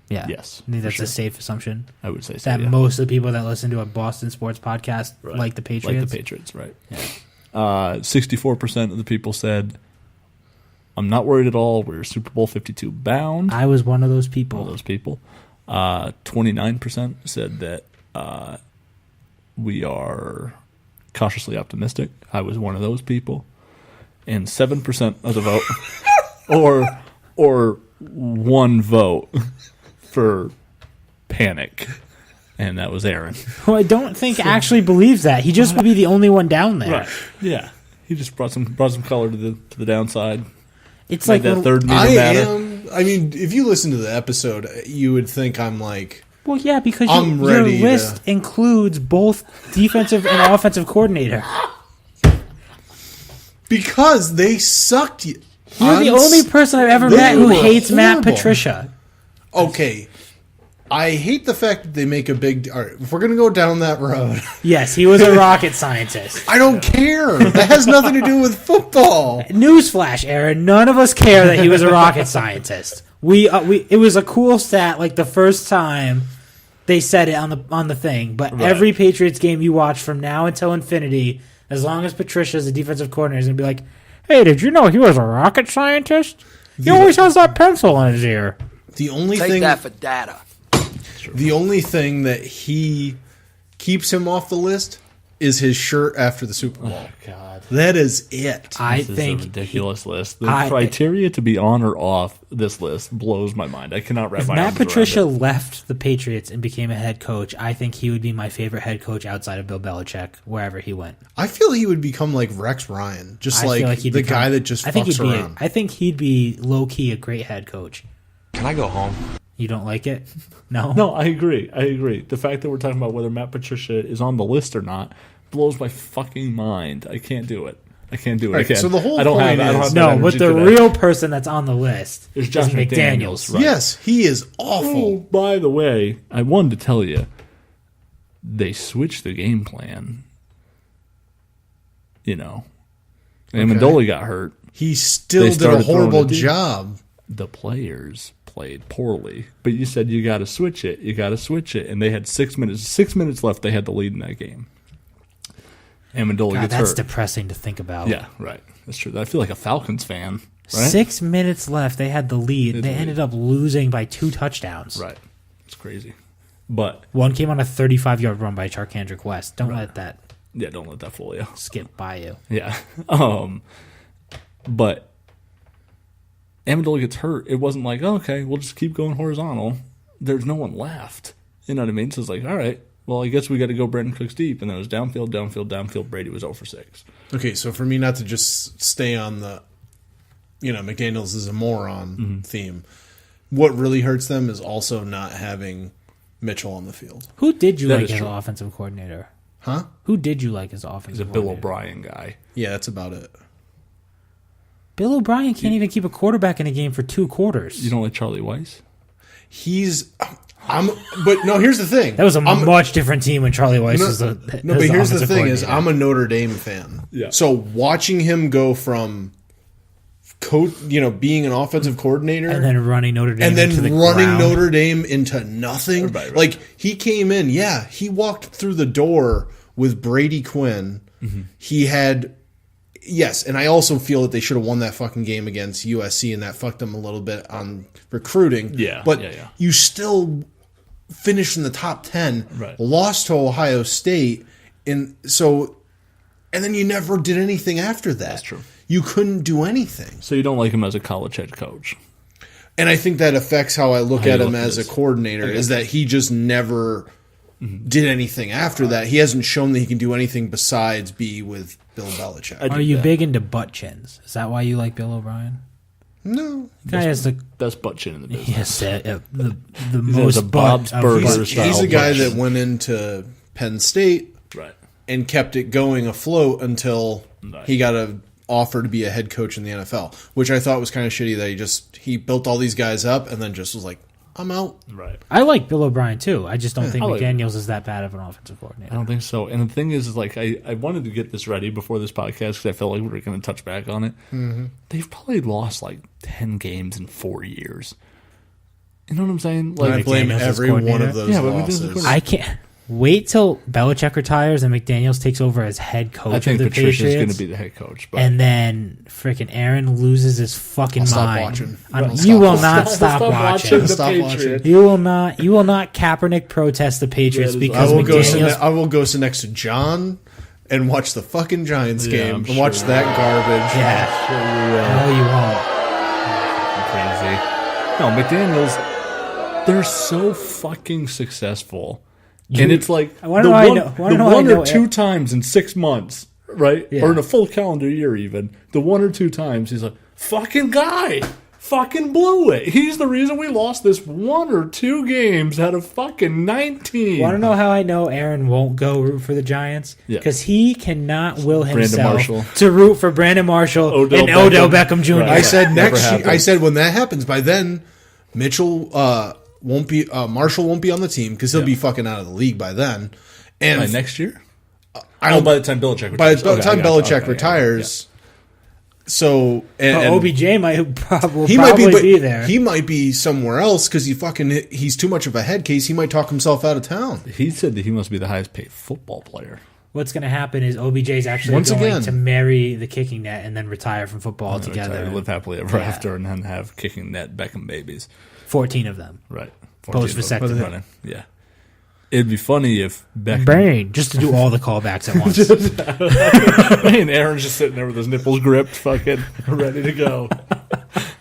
Yeah. Yes. I think that's a safe assumption. I would say so. That most of the people that listen to a Boston sports podcast like the Patriots. Like the Patriots, right. Yeah. 64% of the people said, I'm not worried at all. We're Super Bowl 52 bound. I was one of those people. 29% said that we are cautiously optimistic. I was one of those people. And 7% of the vote, or one vote for panic, and that was Aaron. Who I don't think actually believes that. He just would be the only one down there. Right. Yeah. He just brought some color to the downside. It's like that third meter matter. I mean, if you listen to the episode, you would think I'm like. Well, yeah, because your list includes both defensive and offensive coordinator. Because they sucked you. You're the only person I've ever met who hates Matt Patricia. Okay. I hate the fact that they make a big... All right, if we're going to go down that road... Yes, he was a rocket scientist. I don't care. That has nothing to do with football. Newsflash, Aaron. None of us care that he was a rocket scientist. It was a cool stat like the first time they said it on the thing. But every Patriots game you watch from now until infinity... As long as Patricia's the defensive coordinator, is going to be like, hey, did you know he was a rocket scientist? He always has that pencil in his ear. The only Take thing that for data. The only thing that he keeps him off the list is his shirt after the Super Bowl. Oh, God. That is it. This is a ridiculous list. The criteria to be on or off this list blows my mind. I cannot wrap my arms around it. Matt Patricia left the Patriots and became a head coach, I think he would be my favorite head coach outside of Bill Belichick, wherever he went. I feel he would become like Rex Ryan, just the guy that just fucks around. I think he'd be low-key a great head coach. Can I go home? You don't like it? No? No, I agree. The fact that we're talking about whether Matt Patricia is on the list or not blows my fucking mind. I can't do it. Right, so the whole point is... No, but the real person that's on the list is Josh McDaniels. Right? Yes, he is awful. Oh, by the way, I wanted to tell you, they switched the game plan, Amendola got hurt. He still They did a started throwing horrible it deep. job. The players played poorly, but you said you got to switch it. You got to switch it, and they had 6 minutes. 6 minutes left. They had the lead in that game. Amendola God, gets that's hurt. depressing to think about. Yeah, right. That's true. I feel like a Falcons fan. Right? 6 minutes left. They had the lead. They ended up losing by 2 touchdowns. Right. It's crazy. But One came on a 35-yard run by Charkandrick West. Don't let that yeah, don't let that fool you. skip by you. Yeah. But Amendola gets hurt. It wasn't like, oh, okay, we'll just keep going horizontal. There's no one left. You know what I mean? So it's like, all right, well, I guess we got to go Brandon Cooks deep. And then it was downfield, downfield, downfield. Brady was 0 for 6. Okay, so for me not to just stay on the, McDaniels is a moron theme, what really hurts them is also not having Mitchell on the field. Who did you That like is as true. offensive coordinator? Huh? Who did you like as offensive He's a Bill coordinator? O'Brien guy. Yeah, that's about it. Bill O'Brien can't even keep a quarterback in a game for 2 quarters. You don't like Charlie Weiss? But no, here's the thing. That was a much different team when Charlie Weiss was the But was here's the offensive thing is coordinator. I'm a Notre Dame fan. Yeah. So watching him go from being an offensive coordinator and then running Notre Dame and then into the running ground. Notre Dame into nothing. Right. Like he came in, he walked through the door with Brady Quinn. He had and I also feel that they should have won that fucking game against USC, and that fucked them a little bit on recruiting. Yeah, But yeah. you still finished in the top 10, Right. lost to Ohio State, and then you never did anything after that. That's true. You couldn't do anything. So you don't like him as a college head coach? And I think that affects how I look How you at him look at as a this. coordinator, is that he just never did anything after that. He hasn't shown that he can do anything besides be with Bill Belichick. Are you big into butt chins? Is that why you like Bill O'Brien? No. The guy has the Best butt chin in the business. yes, the a most Bob's butt of Burgers butt style He's a chins. guy butt that chin. went into Penn State Right. and kept it going afloat until Right. he got an offer to be a head coach in the NFL, which I thought was kind of shitty that he built all these guys up and then just was like, I'm out. Right. I like Bill O'Brien too. I just don't think I like McDaniels is that bad of an offensive I coordinator. don't think so. And the thing is like, I wanted to get this ready before this podcast because I felt like we were going to touch back on it. Mm-hmm. They've probably lost like 10 games in 4 years. You know what I'm saying? I Like, blame McDaniels as every one coordinator? of those Yeah, but McDaniels losses. as coordinator. I can't wait till Belichick retires and McDaniels takes over as head coach I think of the Patricia's going Patriots. to be the head coach. But And then freaking Aaron loses his fucking I'll stop mind. watching. You will not stop watching. the Stop Patriots. You will not Kaepernick protest the Patriots That is because I will go. McDaniels. I will go sit next to John and watch the fucking Giants Yeah, game I'm and watch sure. that garbage. Yeah, no, you won't. Crazy. No, McDaniels, they're so fucking successful. And it's like I wanna know how I know- wanna the know how I one know or two times in 6 months, right? Yeah. Or in a full calendar year even, the one or two times he's like, fucking guy, fucking blew it. He's the reason we lost this 1 or 2 games out of fucking 19. Want to know how I know Aaron won't go root for the Giants? Yeah. Because he cannot will Brandon himself Marshall. to root for Brandon Marshall Odell and Odell Beckham. Beckham Jr. Right. I said Never next year. happened. I said when that happens, by then Mitchell won't be. Marshall won't be on the team because he'll be fucking out of the league by then. And By next year? I don't. by the time Belichick retires. By the Okay, time I got you. Belichick Okay, retires, so and OBJ might probably he might be, but be there. he might be somewhere else because he's too much of a head case. He might talk himself out of town. He said that he must be the highest paid football player. What's going to happen is OBJ is actually Once going again. to marry the kicking net and then retire from football altogether. Retire, live happily ever Yeah. after, and then have kicking net Beckham babies. 14 of them. Right. Post vasectomy. Running. Yeah. It'd be funny if Beckham Bane, just to do all the callbacks at once. and Aaron's just sitting there with his nipples gripped, fucking ready to go.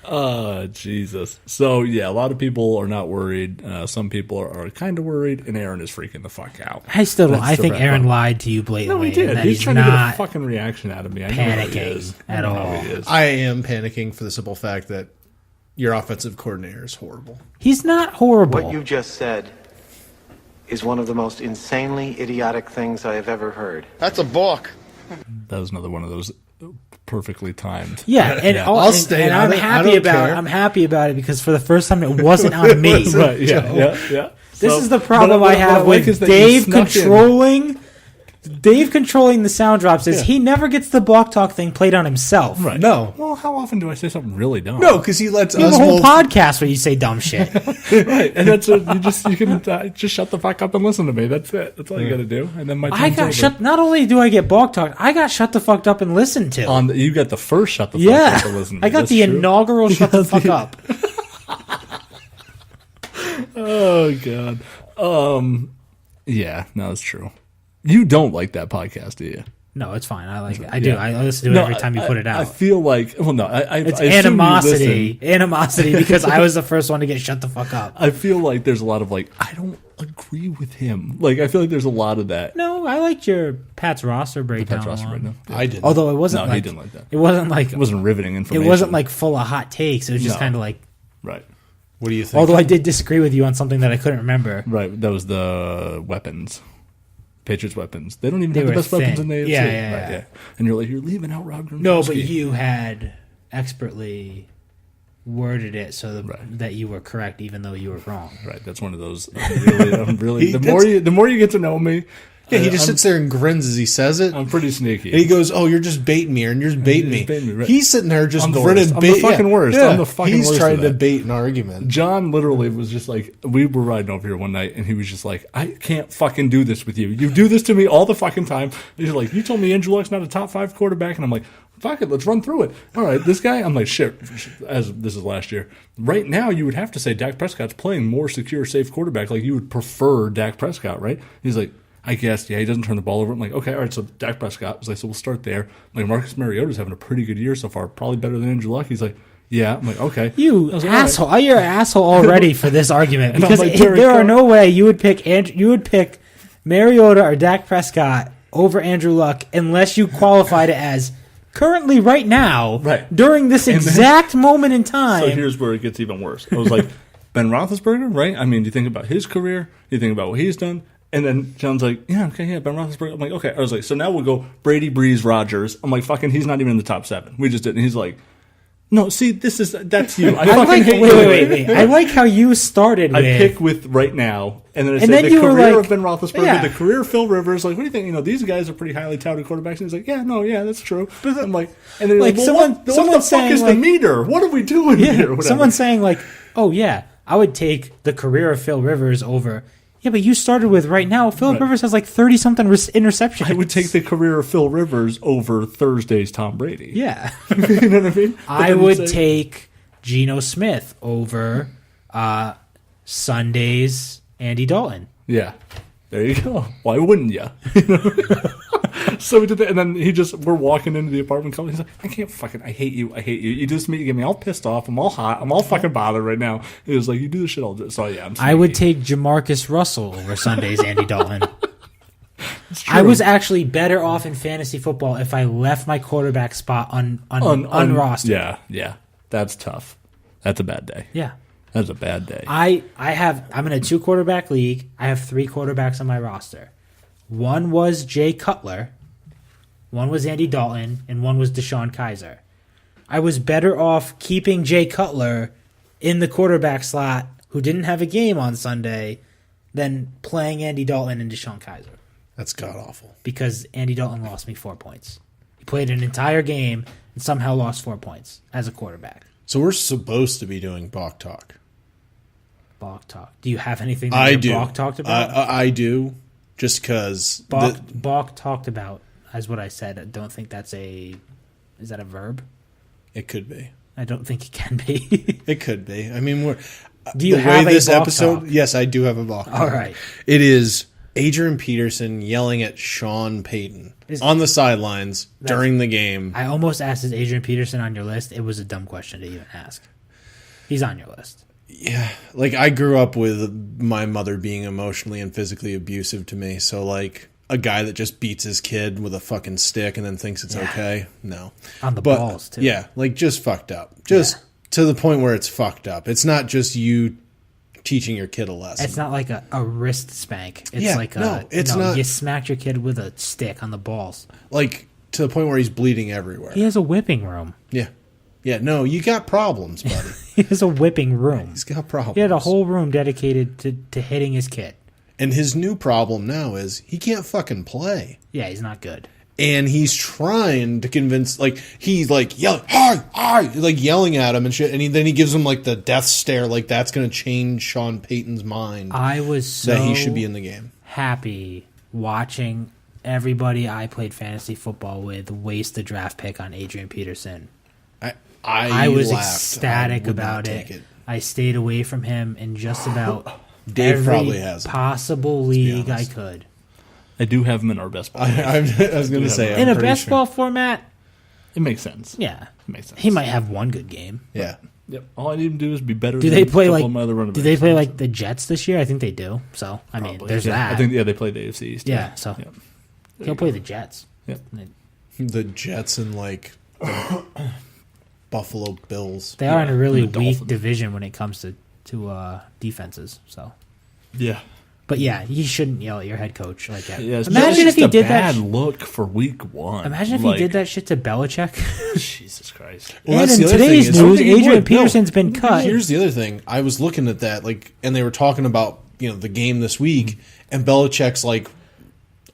Oh, Jesus. So, yeah, a lot of people are not worried. Some people are kind of worried, and Aaron is freaking the fuck out. I still don't. That's I the think wrap Aaron up. lied to you No, blatantly. he did. And that He's trying to get a not fucking reaction out of me. I know how he panicking is. at I know all. how he is. I am panicking for the simple fact that your offensive coordinator is horrible. He's not horrible. What you just said is one of the most insanely idiotic things I have ever heard. That's a book. That was another one of those perfectly timed. Yeah, and, Yeah. I'll stay. And I'm I happy don't about. care. I'm happy about it because for the first time it wasn't on me. Right, yeah. This So- is the problem but I have what like with is that you Dave snuck in. controlling Dave controlling the sound drops is he never gets the Balk Talk thing played on himself. Right. No. Well, how often do I say something really dumb? No, because he lets You have us a whole both. podcast where you say dumb shit. Right. And that's it. You can just shut the fuck up and listen to me. That's it. That's all you got to do. And then my I time's got over. shut. Not only do I get Balk Talk, I got shut the fuck up and listened to. You got the first shut the fuck Yeah, up and listen to me. I got That's the true. inaugural shut the fuck up. Oh god. Yeah, no, that's true. You don't like that podcast, do you? No, it's fine. I like it. I do. I listen to it every time you put it out. I feel like, well, no, It's I assume you animosity. listen. Animosity because I was the first one to get shut the fuck up. I feel like there's a lot of like, I don't agree with him. Like, I feel like there's a lot of that. No, I liked your Pat's roster breakdown. Pat's roster one. breakdown. Yeah. I didn't. Although it wasn't No, like he didn't like that. It wasn't like It wasn't riveting it information. wasn't like full of hot takes. It was just No. kind of like. Right. What do you think? Although I did disagree with you on something that I couldn't remember. Right. That was the weapons. Patriots weapons. They don't even They have the were best weapons thin. in the AFC. Yeah, yeah, right, yeah. And you're like, you're leaving out Rob Gronkowski. No, but you had expertly worded it so that you were correct, even though you were wrong. Right. That's one of those. I'm really the more you get to know me. Yeah, he just sits there and grins as he says it. I'm pretty sneaky. And he goes, "Oh, you're just baiting me, and you're just baiting me." just baiting me, right. He's sitting there just I'm the grinning. worst. I'm the fucking worst. I'm the fucking He's worst trying of to that. bait an argument. John literally was just like, we were riding over here one night, and he was just like, I can't fucking do this with you. You do this to me all the fucking time. He's like, you told me Andrew Luck's not a top 5 quarterback, and I'm like, fuck it, let's run through it. All right, this guy, I'm like, shit, as this is last year. Right now, you would have to say Dak Prescott's playing more secure, safe quarterback. Like, you would prefer Dak Prescott, right? He's like, I guess, yeah, he doesn't turn the ball over. I'm like, okay, all right, so Dak Prescott. I was like, so we'll start there. I'm like, Marcus Mariota's having a pretty good year so far, probably better than Andrew Luck. He's like, yeah. I'm like, okay. You I was like, all right. asshole! You're an asshole already for this argument And I'm because like, Derek there are Carr- no way you would pick Mariota or Dak Prescott over Andrew Luck unless you qualified it as currently right now, Right. during this And then- exact moment in time. So here's where it gets even worse. I was like, Ben Roethlisberger, right? I mean, you think about his career, you think about what he's done, and then John's like, yeah, okay, yeah, Ben Roethlisberger. I'm like, okay. I was like, so now we'll go Brady, Breeze, Rodgers. I'm like, fucking, he's not even in the top 7. We just did. And he's like, no, see, that's you. I fucking hate you. Wait. I like how you started I with. pick with right now, and then I And say then the you were career like- of Ben Roethlisberger, yeah. the career of Phil Rivers. Like, what do you think? You know, these guys are pretty highly touted quarterbacks. And he's like, yeah, that's true. I'm like, and then Like, like, well, someone- what the someone's fuck saying, is the like- meter? What are we doing here? Whatever. Someone's saying like, oh yeah, I would take the career of Phil Rivers over. Yeah, but you started with right now. Phil Rivers has like 30-something interceptions. I would take the career of Phil Rivers over Thursday's Tom Brady. Yeah. You know what I mean? But I then you would say- take Geno Smith over Sunday's Andy Dalton. Yeah. There you go. Why wouldn't you? So we did that, and then we're walking into the apartment complex. He's like, I hate you. You do this to me, you get me all pissed off. I'm all hot. I'm all fucking bothered right now. He was like, you do this shit all day. So yeah, I would take Jamarcus Russell over Sunday's Andy Dalton. true. I was actually better off in fantasy football if I left my quarterback spot unrostered. Yeah. That's tough. That's a bad day. Yeah. That's a bad day. I'm in a 2-quarterback league. I have 3 quarterbacks on my roster. One was Jay Cutler, one was Andy Dalton, and one was Deshaun Kaiser. I was better off keeping Jay Cutler in the quarterback slot, who didn't have a game on Sunday, than playing Andy Dalton and Deshaun Kaiser. That's god awful. Because Andy Dalton lost me 4 points. He played an entire game and somehow lost 4 points as a quarterback. So we're supposed to be doing Balk Talk. Balk Talk. Do you have anything that I you're do. Balk talked about? I do, just because. Balk talked about, as what I said. I don't think that's is that a verb? It could be. I don't think it can be. It could be. I mean, Do you the have way a this Balk episode? Talk? Yes, I do have a Balk. All right. It is Adrian Peterson yelling at Sean Payton on the sidelines during the game. I almost asked, is Adrian Peterson on your list? It was a dumb question to even ask. He's on your list. Yeah, like I grew up with my mother being emotionally and physically abusive to me. So like a guy that just beats his kid with a fucking stick and then thinks it's okay. No. On the balls, too. Yeah, like just fucked up. Just to the point where it's fucked up. It's not just you teaching your kid a lesson. It's not like a wrist spank. It's not. You smacked your kid with a stick on the balls. Like to the point where he's bleeding everywhere. He has a whipping room. Yeah. Yeah, no, you got problems, buddy. He has a whipping room. He's got problems. He had a whole room dedicated to hitting his kid. And his new problem now is he can't fucking play. Yeah, he's not good. And he's trying to convince, like, he's like yelling, hi, like yelling at him and shit. And then he gives him like the death stare, like that's going to change Sean Payton's mind. I was so that he should be in the game. Happy watching everybody I played fantasy football with waste the draft pick on Adrian Peterson. I was laughed. ecstatic I would about not it. take it. I stayed away from him in just about Dave every probably has him, possible league I could. I do have him in our best ball. I was going to say, in a best ball format, it makes sense. yeah, It makes sense. he might have one good game. Yeah. Yep. All I need him to do is be better. Do than they play a couple like? of my other running Do they backs. play like the Jets this year? I think they do. So I mean, Probably. there's Yeah, that. I think they play the AFC East. Yeah, so Yep. he'll play the Jets. Yep. The Jets and like the Buffalo Bills. They are in a really and the weak Dolphins. division when it comes to defenses. So, Yeah. but yeah, you shouldn't yell at your head coach like that. Yeah. Imagine if he did bad that. look for week one. Imagine if Like, he did that shit to Belichick. Jesus Christ. Well, And that's in the other today's thing is- news, Okay, Adrian would. No. Peterson's been cut. Here's the other thing. I was looking at that, like, and they were talking about, the game this week, and Belichick's like,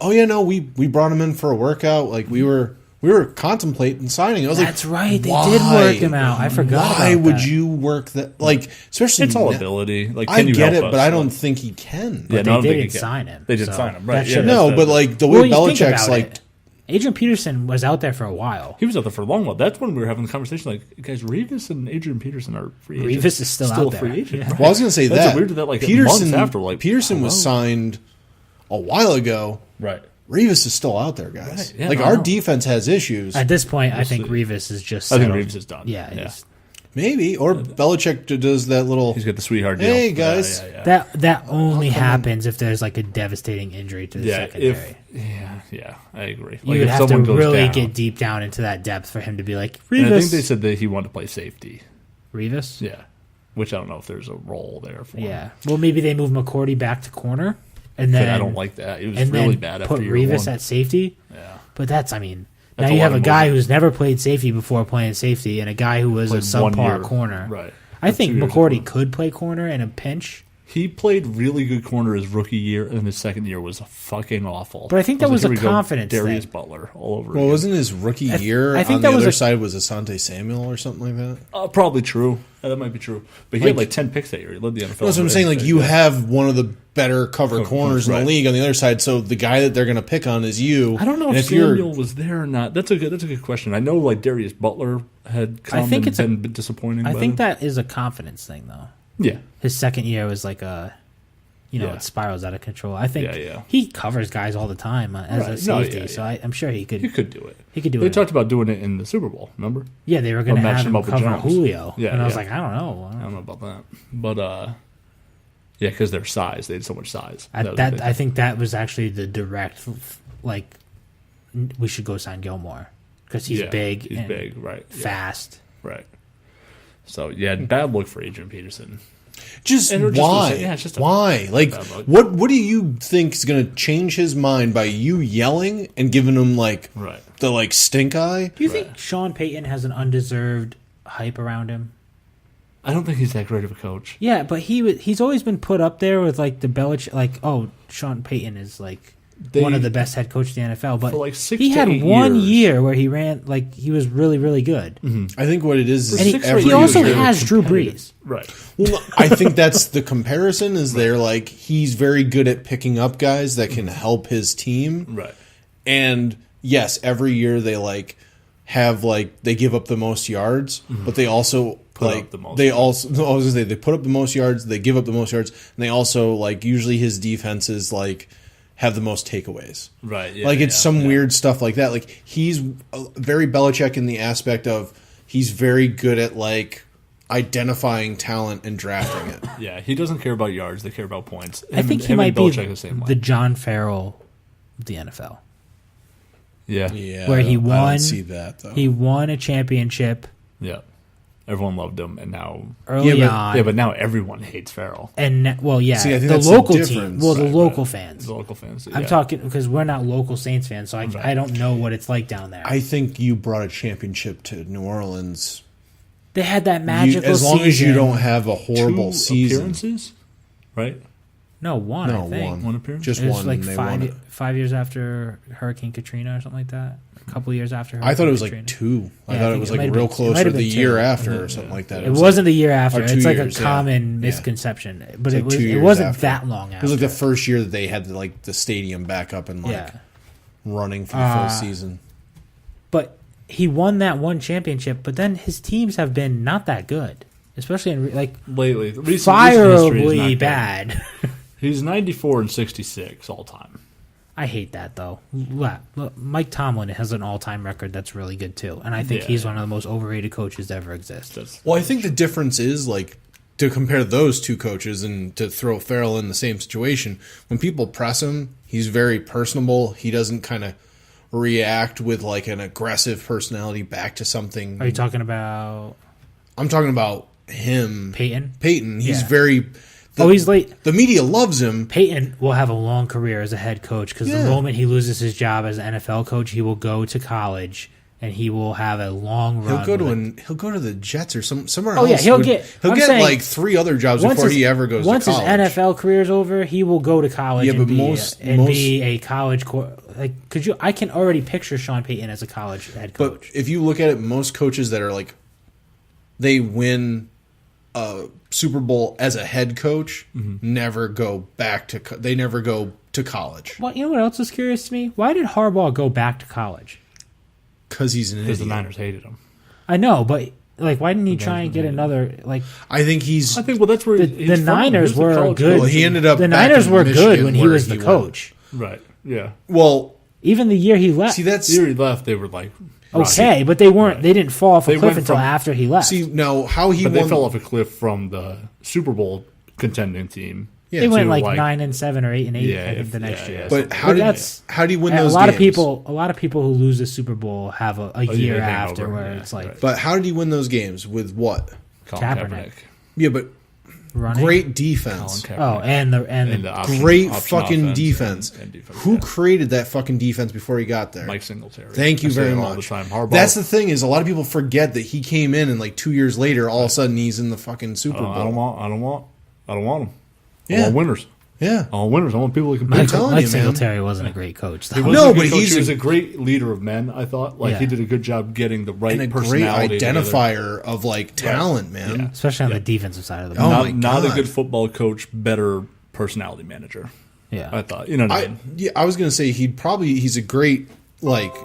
oh yeah, no, we brought him in for a workout. Like we were contemplating signing. I was That's like, right. They why? did work him out. I forgot Why about would that. you work that? Like, especially It's all now- ability. Like, I can you get help it, us? but I don't think he can. Yeah, But no, I don't they think he didn't can. sign him. They did so sign him, that right? Yeah, should've- No, but like the way Well, you think Belichick's about like, it. Adrian Peterson was out there for a while. He was out there for a long while. That's when we were having the conversation. Like, guys, Revis and Adrian Peterson are free agents. Revis is still out a there. free agent. Yeah. Right. well, I was going to say That's that weird that like Peterson months after, like Peterson was hello? signed a while ago. Right. Revis is still out there, guys. Right, yeah, like no, our no. defense has issues. At this point, I think see. Revis is just. I think settled. Revis is done. Yeah, Yeah. he's- Maybe, or Belichick does that little. He's got the sweetheart deal. Hey, guys. that only happens if there's like a devastating injury to the secondary. Yeah, I agree. You Like, would if have to someone goes really down, get deep down into that depth for him to be like And I think they Revis. said that he wanted to play safety. Revis. Yeah, which I don't know if there's a role there for him. Yeah. Well, maybe they move McCourty back to corner, and But then I don't like that. It was and really then bad put after year Revis one. at safety. Yeah, But that's, I mean, That's now a you lot have a of guy movement. who's never played safety before playing safety, and a guy who was Played a 1 year. subpar corner. Right. I Or think 2 years McCourty ago. could play corner in a pinch, He played really good corner his rookie year, and his second year was fucking awful. But I think that like, was here a we go, confidence Darius thing. Butler all over. Well, again. wasn't his rookie year I think on that the was other a- side was Asante Samuel or something like that? Probably true. That might be true. But he Like- had like 10 picks that year. He led the NFL. That's what I'm saying. Like, you have one of the better cover corners in the right. league on the other side, so the guy that they're going to pick on is you. I don't know and if Samuel was there or not. That's a good question. I know like Darius Butler had come think and it's a- been disappointing. I by think then. that is a confidence thing, though. Yeah. His second year was like a, Yeah. it spirals out of control. I think Yeah. he covers guys all the time as Right. a No, safety, yeah, so yeah. I'm sure he could. He could do it. He could do They it. talked about doing it in the Super Bowl. Remember? Yeah, they were going to match have him him up with cover Jones. Julio, Yeah, and I was yeah. like, I don't know. I don't know about that, but yeah, because their size, they had so much size. I, was the that thing. I think that was actually the direct, like, we should go sign Gilmore because he's Yeah, big, he's and big, right? Yeah. fast. Right. So yeah, bad look for Adrian Peterson. Just And we're just why? gonna say, yeah, it's just a why? Like, bad look. what do you think is going to change his mind by you yelling and giving him like Right. the like stink eye? Do you think Sean Payton has an undeserved hype around him? I don't think he's that great of a coach. Yeah, but he's always been put up there with like the Belichick, like, oh, Sean Payton is like one of the best head coaches in the NFL. But for like 6 he to had 8 one years. year where he ran like he was really, really good, I think what it is and every he also year- has Drew Brees. Right. Well, no, I think that's the comparison. Is they're like he's very good at picking up guys that can help his team. Right. And yes, every year they like have like they give up the most yards, but they also Put like up the most they yards. also no, I was gonna say they put up the most yards, they give up the most yards, and they also like usually his defenses like have the most takeaways. Right. Yeah, Like it's yeah, some yeah. weird stuff like that. Like he's very Belichick in the aspect of he's very good at like identifying talent and drafting it. Yeah, he doesn't care about yards. They care about points. I think he him might and be Belichick the same way. the John Farrell of the NFL, Yeah. Yeah, where I he don't- I won. don't see that though. He won a championship Yeah. Everyone loved him, and now early Yeah, but- on. yeah, but now everyone hates Farrell. And well, yeah, See, I think the that's the local team. difference. Well, the Right, local right. fans. The local fans. I'm yeah. talking because we're not local Saints fans, so I don't know what it's like down there. I think you brought a championship to New Orleans. They had that You, magical as long as you season. don't have a horrible Two season. appearances, right? No, one. No, I think. one. One appearance? Just It was one. like and they won it. 5 years after Hurricane Katrina or something like that. A couple years after. I thought it was Katrina. like 2. I Yeah, thought I it think was it like might have real been- it close, might or have the been year 2. after or something like that. It wasn't the year after. or 2 It's like years, a yeah. common Yeah. misconception, but It's like 2 it years wasn't after. that long It after. was like the first year that they had like the stadium back up and like Yeah. running for the full season. But he won that one championship, but then his teams have been not that good, especially in like Lately, recent history is not fireably good. bad. He's 94 and 66 all time. I hate that though. Look, Mike Tomlin has an all-time record that's really good too, and I think Yeah. he's one of the most overrated coaches to ever exist. Well, I think the difference is like to compare those two coaches and to throw Farrell in the same situation. When people press him, he's very personable. He doesn't kind of react with like an aggressive personality back to something. Are you talking about I'm talking about him, Peyton? Peyton. He's Yeah. very. He's late. The media loves him. Peyton will have a long career as a head coach because Yeah. the moment he loses his job as an NFL coach, he will go to college and he will have a long run. He'll go to the Jets or somewhere Oh, else. yeah, He'll I'm get saying, like 3 other jobs before he ever goes to college. Once his NFL career is over, he will go to college Yeah, and, but be a college I can already picture Sean Payton as a college head coach. But if you look at it, most coaches that are like, they win a Super Bowl as a head coach, never go back to. They never go to college Well, you know what else is curious to me? Why did Harbaugh go back to college? because he's an idiot. Because the Niners hated him. I know, but like, why didn't he try and get another like? I think he's. I think, well, that's where The Niners were good. Well, he ended up. The back Niners in were Michigan good when he where was the went. coach. Right, yeah. Well, Even the year he left. see that's The year he left, they were like... okay, but they weren't. They didn't fall off a They cliff went until from- after he left. see no how he But won. they fell off a cliff from the Super Bowl contending team. Yeah, they went to, like like- 9-7 or 8-8. Yeah, I think the next year. But how do you win and those? a lot games? of people who lose the Super Bowl have a year hangover, after where yeah, it's like right. But how did he win those games with what? Colin Kaepernick. Yeah, but running. great defense. Colin Oh, Kaepernick. and the option- Great option fucking offense defense. and defense, Who yeah. created that fucking defense before he got there? Mike Singletary. Thank you I say very it much. all the time. Harbaugh, That's the thing is a lot of people forget that he came in and like 2 years later, all of a sudden he's in the fucking Super Bowl. I don't want them. I Yeah. want winners. Yeah. I want winners. I want people who can I'm beat. telling Mike you, man. Singletary wasn't a great coach. Though. He wasn't No, a good but coach. he's he was a- a great leader of men. I thought, like Yeah. he did a good job getting the right And a great personality together. identifier of like talent, man. Yeah. Especially on the defensive side of the Oh ball. my Not a God. good football coach, better personality manager. Yeah. I thought. You know what I mean? I was gonna say he's a great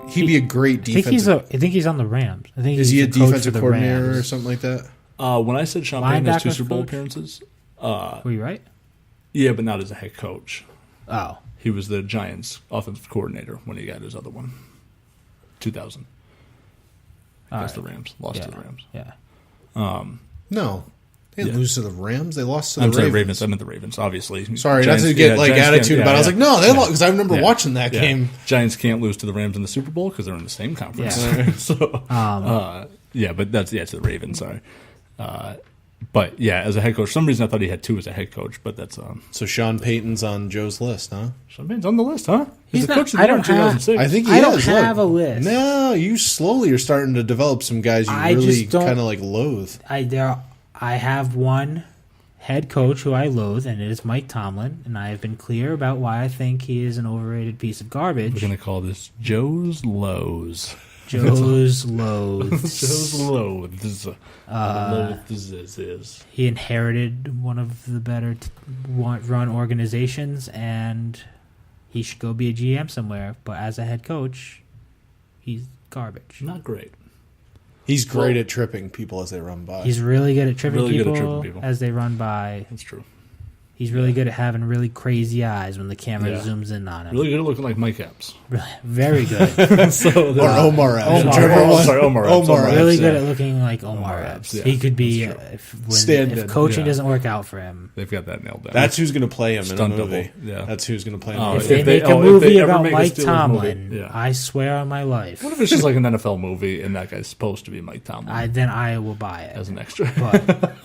he'd be a great I think defensive. I think he's on the Rams. I think Is he he's a the coach defensive for the coordinator or Rams. something like that? When I said Sean Payton has 2 Linebackers Super Bowl coach? appearances, Were you right? yeah, but not as a head coach. Oh, He was the Giants' offensive coordinator when he got his other one. 2000. Against the Rams. Lost to the Rams. yeah. No, they didn't lose to the Rams. They lost to the I'm sorry, Ravens. Ravens. I meant the Ravens, obviously. Sorry, Giants- not to get yeah, Giants attitude can't- about it. I was yeah, like, no, they yeah. lost because I remember Yeah. watching that Yeah. game. Giants can't lose to the Rams in the Super Bowl because they're in the same conference. Yeah. So, but that's it's the Ravens. Sorry, but yeah, as a head coach, for some reason I thought he had 2 as a head coach, but that's So Sean Payton's on Joe's list, huh? Sean Payton's on the list, huh? He's the not- coach of the I year in don't have- 2006. I think he I don't is. have Look. a list. No, you slowly are starting to develop some guys you I really just don't- kind of like loathe. I have one head coach who I loathe, and it is Mike Tomlin, and I have been clear about why I think he is an overrated piece of We're garbage. gonna call this Joe's Lows. Joe's loathes. Joe's Loathes. Loathes is. He inherited one of the better run organizations, and he should go be a GM somewhere. But as a head coach, he's garbage. Not great. He's great at tripping people as they run by. He's really good at tripping, Really good people, at tripping people. as they run by. That's true. He's really good at having really crazy eyes when the camera Yeah. zooms in on him. Really good at looking like Mike Epps. Very good. or Omar Epps. Omar Whichever Epps. one. Sorry, Omar Epps. Omar Epps. really yeah. good at looking like Omar Omar Epps. Epps, yeah. He could be That's true. if Stand-in, coaching yeah. doesn't work out for him. They've got that nailed down. That's who's going to play him in a Stunt movie. double, yeah. That's who's going to play him. Oh, in a If movie. they make a if movie they ever about make a Mike Steelers Tomlin, movie, yeah. I swear on my life, What if it's just like an NFL movie and that guy's supposed to be Mike Tomlin then I will buy it. as an extra? But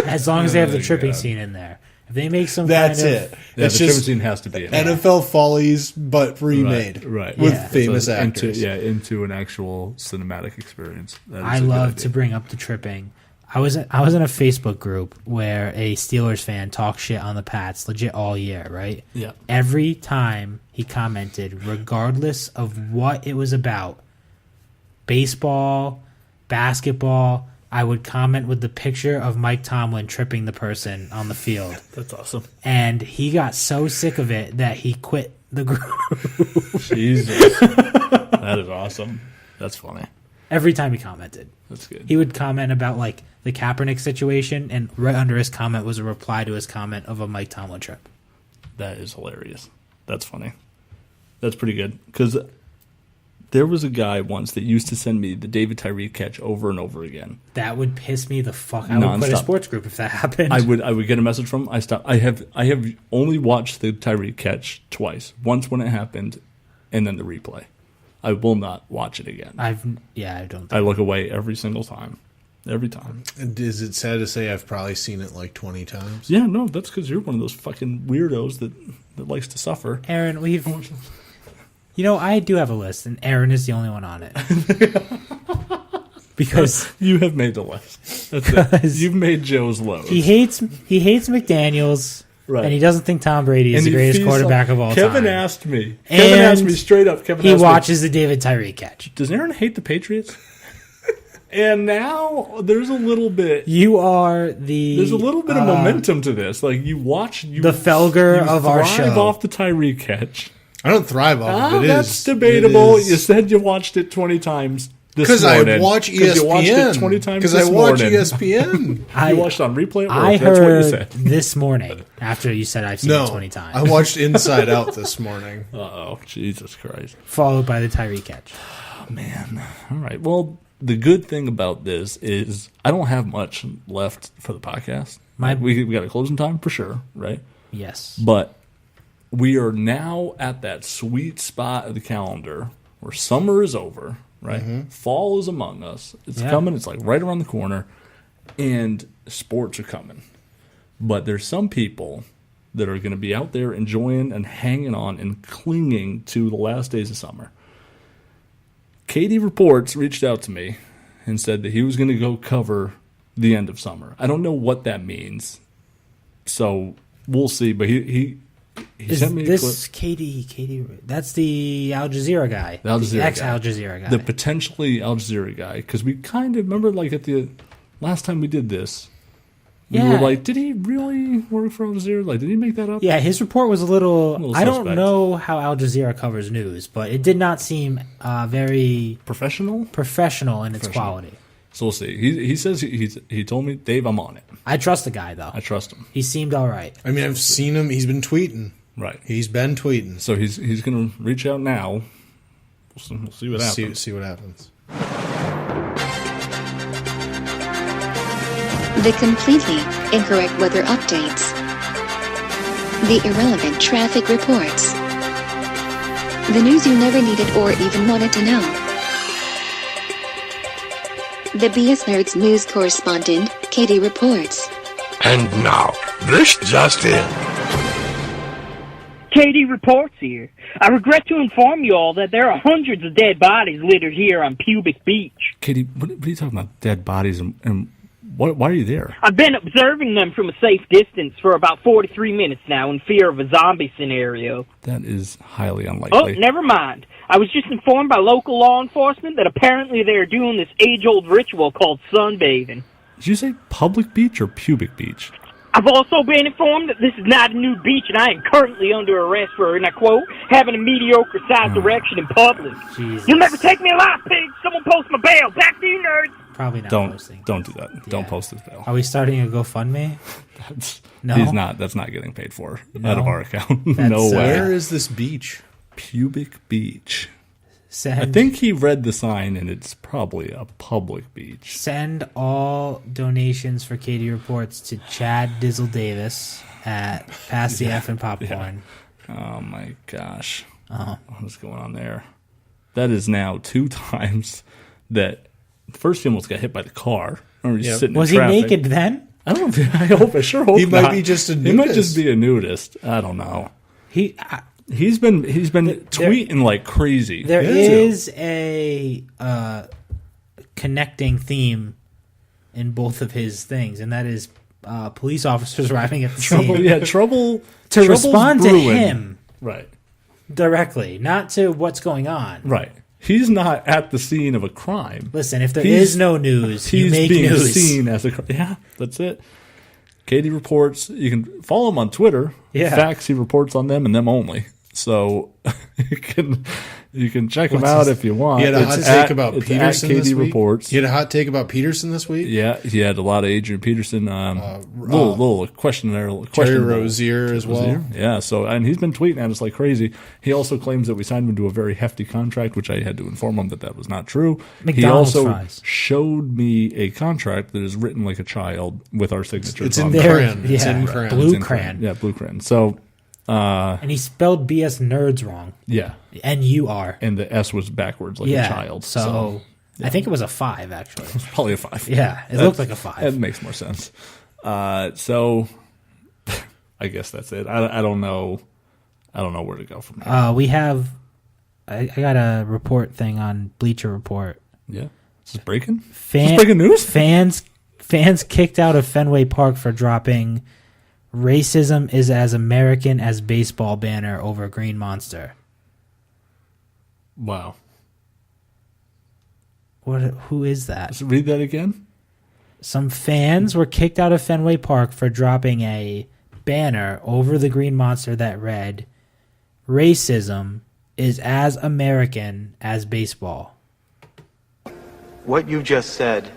as long as they have the Oh, tripping God. scene in there, if they make some That's kind of, it. Yeah, It's the triple just scene has to be in there. NFL Follies, but remade. Right. With Yeah. famous So actors. into an actual cinematic experience. That is I a good love idea. to bring up the tripping. I was in a Facebook group where a Steelers fan talks shit on the Pats legit all year, right? Yeah. Every time he commented, regardless of what it was about, baseball, basketball, I would comment with the picture of Mike Tomlin tripping the person on the field. That's awesome. And he got so sick of it that he quit the group. Jesus. That is awesome. That's funny. Every time he commented. That's good. He would comment about like the Kaepernick situation, and right under his comment was a reply to his comment of a Mike Tomlin trip. That is hilarious. That's funny. That's pretty good. Because there was a guy once that used to send me the David Tyree catch over and over again. That would piss me the fuck. I would quit a sports group if that happened. I would get a message from him. I stopped. I have only watched the Tyree catch twice. Once when it happened, and then the replay. I will not watch it again. I don't. I look away every single time. Every time. And is it sad to say I've probably seen it like 20 times? Yeah, no, that's because you're one of those fucking weirdos that likes to suffer. Aaron, I do have a list, and Aaron is the only one on it. Because you have made the list. That's it. You've made Joe's load. He hates McDaniels. Right. And he doesn't think Tom Brady is the greatest quarterback of all time. Kevin asked me straight up. He watches the David Tyree catch. Does Aaron hate the Patriots? And now there's a little bit. There's a little bit of momentum to this. Like the Felger of our show. Thrive off the Tyree catch. I don't thrive off of it. That's debatable. You said you watched it 20 times. Because I watch ESPN. You watched it 20 times Because I watch ESPN. You watched it on replay at work. I That's what you said. This morning, after you said I've seen it 20 times. I watched Inside Out this morning. Uh-oh. Jesus Christ. Followed by the Tyree catch. Oh, man. All right. Well, the good thing about this is I don't have much left for the podcast. We got a closing time for sure, right? Yes. But we are now at that sweet spot of the calendar where summer is over. Right, fall is among us. It's coming. It's like right around the corner, and sports are coming. But there's some people that are going to be out there enjoying and hanging on and clinging to the last days of summer. Katie Reports reached out to me and said that he was going to go cover the end of summer. I don't know what that means, so we'll see. But he sent me a clip. Katie, that's the Al Jazeera guy. The ex-Al Jazeera guy. The potentially Al Jazeera guy. Because we kind of remember, like, at the last time we did this, we were like, did he really work for Al Jazeera? Like, did he make that up? Yeah, his report was a little I don't suspect. know how Al Jazeera covers news, but it did not seem very professional in its quality. So we'll see. He says he told me, Dave, I'm on it. I trust the guy, though. I trust him. He seemed all right. I mean, I've seen him. He's been tweeting. Right. He's been tweeting. So he's going to reach out now. We'll see what happens. See what happens. The completely incorrect weather updates. The irrelevant traffic reports. The news you never needed or even wanted to know. The B.S. Nerds news correspondent, Katie Reports. And now, this just in. Katie Reports here. I regret to inform you all that there are hundreds of dead bodies littered here on Pubic Beach. Katie, what are you talking about, dead bodies, and why are you there? I've been observing them from a safe distance for about 43 minutes now in fear of a zombie scenario. That is highly unlikely. Oh, never mind. I was just informed by local law enforcement that apparently they are doing this age-old ritual called sunbathing. Did you say public beach or pubic beach? I've also been informed that this is not a nude beach, and I am currently under arrest for, and I quote, having a mediocre-sized erection in public. Jesus. You'll never take me alive, pig! Someone post my bail! Back to you, nerds! Probably not posting. Don't do that. Yeah. Don't post his bail. Are we starting a GoFundMe? No. That's not getting paid for out of our account. No way. Where is this beach? Pubic Beach. I think he read the sign, and it's probably a public beach. Send all donations for Katie Reports to Chad Dizzle Davis at Pass the F and Popcorn. Yeah. Oh, my gosh. What's going on there? That is now 2 times that first he almost got hit by the car. Was he naked then? I don't think. I sure hope he not. might be just a nudist. He might just be a nudist. I don't know. He's been tweeting like crazy. There is a connecting theme in both of his things, and that is police officers arriving at the Trouble, scene. yeah, trouble. To respond to brewing. him. Right. Directly, not to what's going on. Right. He's not at the scene of a crime. Listen, if there is no news, you make being news. seen as a crime. Yeah, that's it. Katie reports. You can follow him on Twitter. Yeah. Facts, he reports on them and them only. So you can check him out if you want. He had a hot take about Peterson this week. Reports. He had a hot take about Peterson this week. Yeah, he had a lot of Adrian Peterson. Little questionnaire. Terry Rozier as well. Yeah. So and he's been tweeting at us like crazy. He also claims that we signed him to a very hefty contract, which I had to inform him that was not true. McDonald's he also fries. showed me a contract that is written like a child with our signatures. It's in on crayon. Yeah. It's in crayon. Blue crayon. Yeah, blue crayon. So. And he spelled B.S. Nerds wrong. Yeah. N-U-R. And the S was backwards like a child. So I think it was a 5, actually. It's probably a 5. Yeah, it looked like a 5. That makes more sense. So I guess that's it. I don't know. I don't know where to go from here. We have... I got a report thing on Bleacher Report. Yeah. Is this breaking? Is this breaking news? Fans kicked out of Fenway Park for dropping... Racism is as American as baseball banner over Green Monster. Wow. Who is that? Let's read that again. Some fans were kicked out of Fenway Park for dropping a banner over the Green Monster that read, "Racism is as American as baseball." What you just said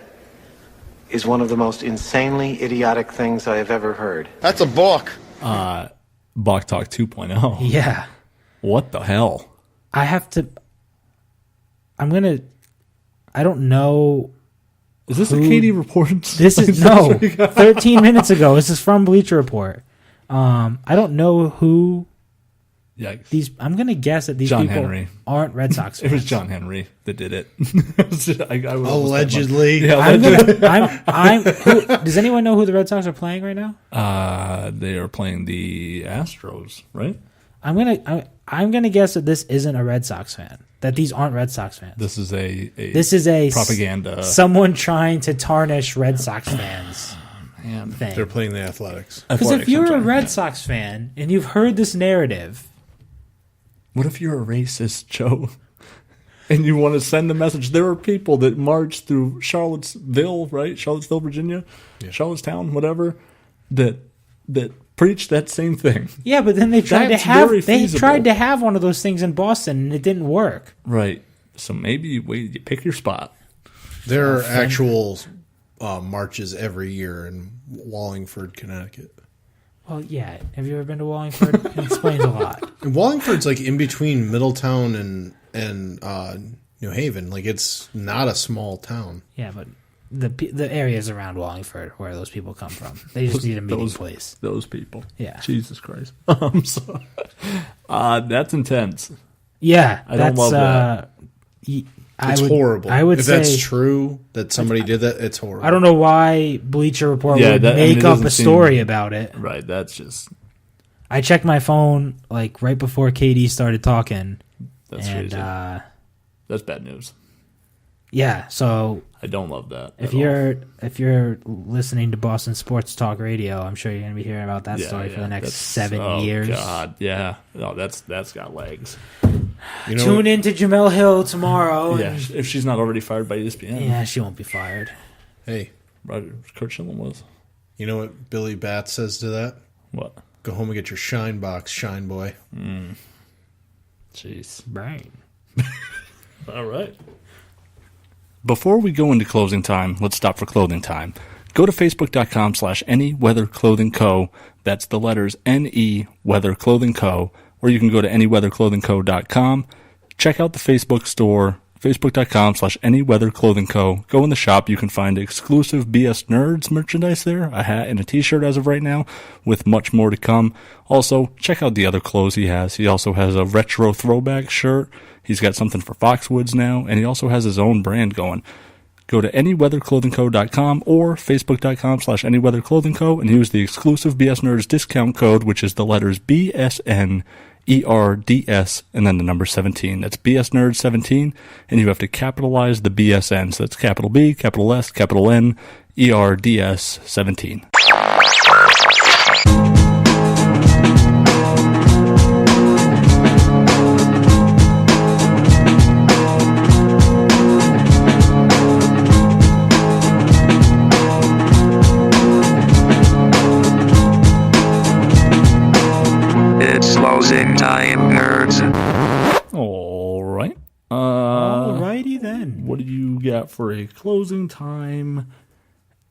is one of the most insanely idiotic things I have ever heard. That's a book. Balk Talk 2.0. Yeah. What the hell? I don't know. Is this a Katie report? This is, no, 13 minutes ago. This is from Bleacher Report. I don't know who Yikes. I'm going to guess that these John people Henry. aren't Red Sox fans. It was John Henry that did it. Allegedly. Yeah, does anyone know who the Red Sox are playing right now? They are playing the Astros, right? I'm gonna guess that this isn't a Red Sox fan. That these aren't Red Sox fans. This is a propaganda. Someone trying to tarnish Red Sox fans. Man, thing. They're playing the Athletics. Because if you're a Red Sox fan and you've heard this narrative, what if you're a racist, Joe? And you want to send a message? There are people that march through Charlottesville, right? Charlottesville, Virginia, Charlottetown, whatever. That preach that same thing. Yeah, but then they tried to have one of those things in Boston and it didn't work. Right. So maybe you pick your spot. There are actual marches every year in Wallingford, Connecticut. Well, yeah. Have you ever been to Wallingford? It explains a lot. And Wallingford's like in between Middletown and New Haven. Like it's not a small town. Yeah, but the areas around Wallingford where those people come from, they just need a meeting place. Those people. Yeah. Jesus Christ. That's intense. Yeah, I don't love that. It's horrible. I would if say that's true that somebody did that, it's horrible. I don't know why Bleacher Report would make up a story about it. Right, that's just... I checked my phone like right before KD started talking. That's crazy. That's bad news. Yeah, so I don't love that. If you're listening to Boston Sports Talk Radio, I'm sure you're going to be hearing about that story for the next 7 years. Oh God, yeah. No, that's got legs. Tune in to Jamel Hill tomorrow. Yeah, if she's not already fired by ESPN. Yeah, she won't be fired. Hey, Kurt Schilling was. You know what Billy Bat says to that? What? Go home and get your shine box, shine boy. Jeez. Right. All right. Before we go into closing time, let's stop for clothing time. Go to facebook.com/anyweatherclothingco. That's the letters NE Weather Clothing Co. Or you can go to anyweatherclothingco.com. Check out the Facebook store, facebook.com/anyweatherclothingco. Go in the shop. You can find exclusive B.S. Nerds merchandise there, a hat and a t-shirt as of right now, with much more to come. Also, check out the other clothes he has. He also has a retro throwback shirt. He's got something for Foxwoods now, and he also has his own brand going. Go to anyweatherclothingco.com or facebook.com/anyweatherclothingco and use the exclusive BS Nerds discount code, which is the letters B.S.N. ERDS, and then the number 17. That's BS Nerd 17, and you have to capitalize the B.S.N. So that's capital B, capital S, capital N, ERDS 17. It's closing time, nerds. All right. Alrighty then. What do you got for a closing time,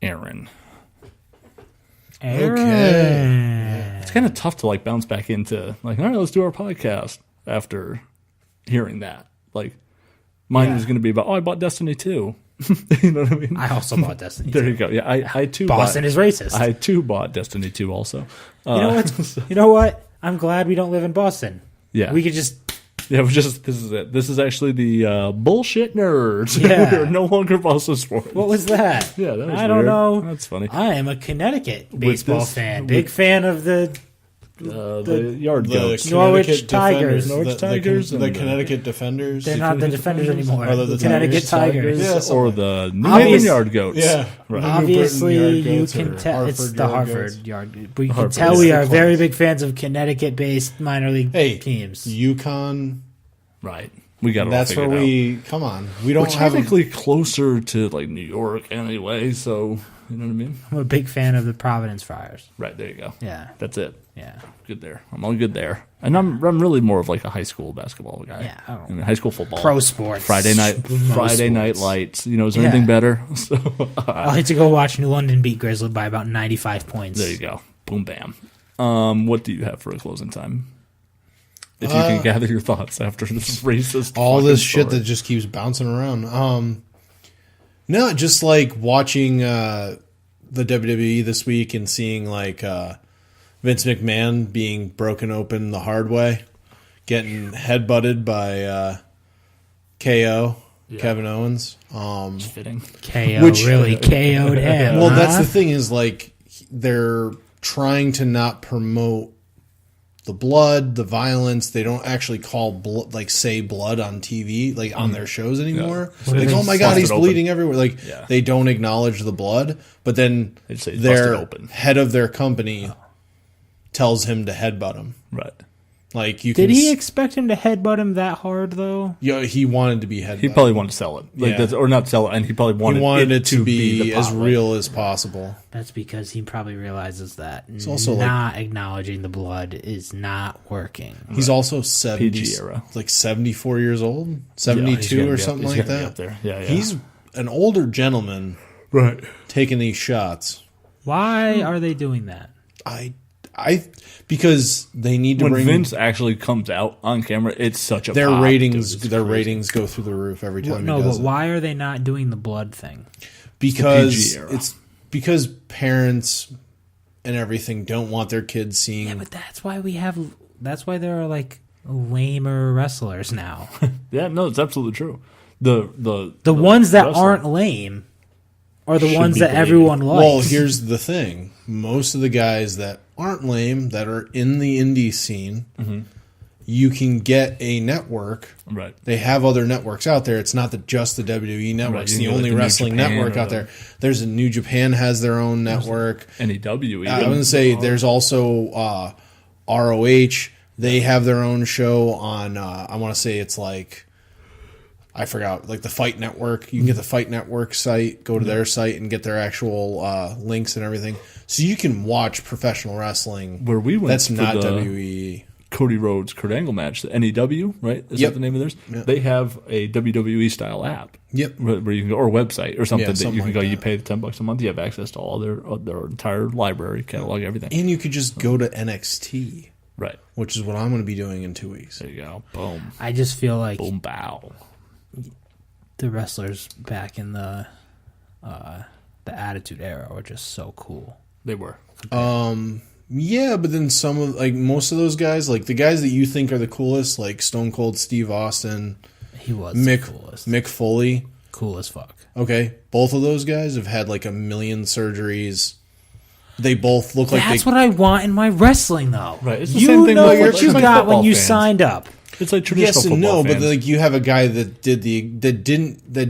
Aaron? Okay. It's kind of tough to like bounce back into like, all right, let's do our podcast after hearing that. Like, mine was going to be about, I bought Destiny 2. You know what I mean? I also bought Destiny 2. There you go. Yeah, I too. Boston is racist. I too bought Destiny 2 also. You know what? I'm glad we don't live in Boston. Yeah, we could just. Yeah, this is it. This is actually the bullshit nerds. Yeah. We are no longer Boston sports. What was that? Yeah, that was I don't weird. know. That's funny. I am a Connecticut baseball fan. Big fan of the Yard Goats. Norwich Tigers. The Connecticut Defenders. They're not the Defenders anymore. Are they the Connecticut Tigers. Yes, or the New England Yard Goats. Yeah. Right. Obviously, you can tell it's the Harvard Yard. But you can tell we are very big fans of Connecticut-based minor league teams. UConn. Right. We got it. That's where we come on. We don't We're have technically closer to like New York anyway, so you know what I mean? I'm a big fan of the Providence Friars. Right, there you go. Yeah. That's it. Yeah. Good there. I'm all good there. And I'm really more of like a high school basketball guy. Yeah. I mean, high school football. Pro sports. Friday night lights. You know, is there anything better? So I like to go watch New London beat Grizzly by about 95 points. There you go. Boom bam. What do you have for a closing time? If you can gather your thoughts after this racist all this story. shit that just keeps bouncing around. No, just like watching the WWE this week and seeing like Vince McMahon being broken open the hard way, getting headbutted by KO, Kevin Owens. Fitting. KO really KO'd him. Well, that's the thing is like they're trying to not promote the blood, the violence. They don't actually call say blood on TV, like on their shows anymore. Yeah. Like, oh my God, he's bleeding everywhere. Like they don't acknowledge the blood, but then their head of their company tells him to headbutt him. Right. Like you. Did he expect him to headbutt him that hard though? Yeah, he wanted to be headbutted. He probably wanted to sell it, or not sell it, and he probably wanted it to be as pot, real as possible. That's because he probably realizes that it's also not acknowledging the blood is not working. He's also 70, PG era. Like 74 years old, 72 or something like that. Up there. Yeah, he's an older gentleman, right? Taking these shots. Why are they doing that? Because they need to when bring Vince actually comes out on camera, it's such a their pop, ratings. Dude, their ratings go through the roof every time. No, but why are they not doing the blood thing? Because it's because parents and everything don't want their kids seeing. Yeah, but that's why we have. That's why there are like lamer wrestlers now. Yeah, no, it's absolutely true. The ones that aren't lame are the ones that everyone likes. Well, here's the thing: most of the guys that aren't lame, that are in the indie scene, you can get a network. Right. They have other networks out there. It's not just the WWE network. Right. It's the only wrestling network out there. There's a New Japan has their own network. NEW. I was going to say there's also ROH. They have their own show on, I want to say it's like, I forgot, like the Fight Network. You can get the Fight Network site, go to their site and get their actual links and everything. So you can watch professional wrestling. Where we went that's for not the WWE. Cody Rhodes Kurt Angle match, the NEW, right? Is that the name of theirs? Yep. They have a WWE style app. Yep. Where you can go, or website or something that you can like go. that. You pay the $10 a month. You have access to all their entire library, catalog, everything. And you could just go to NXT. Right. Which is what I'm going to be doing in 2 weeks. There you go. Boom. I just feel like boom bow. The wrestlers back in the Attitude Era were just so cool. They were. Yeah, but then some of most of those guys, like the guys that you think are the coolest, like Stone Cold Steve Austin, he was the coolest. Mick Foley, cool as fuck. Okay, both of those guys have had like 1 million surgeries. They both look like That's what I want in my wrestling, though. Right. It's the You same thing know with, what like, you like got football when you fans. signed up. It's like traditional yes and football no, fans. but like you have a guy that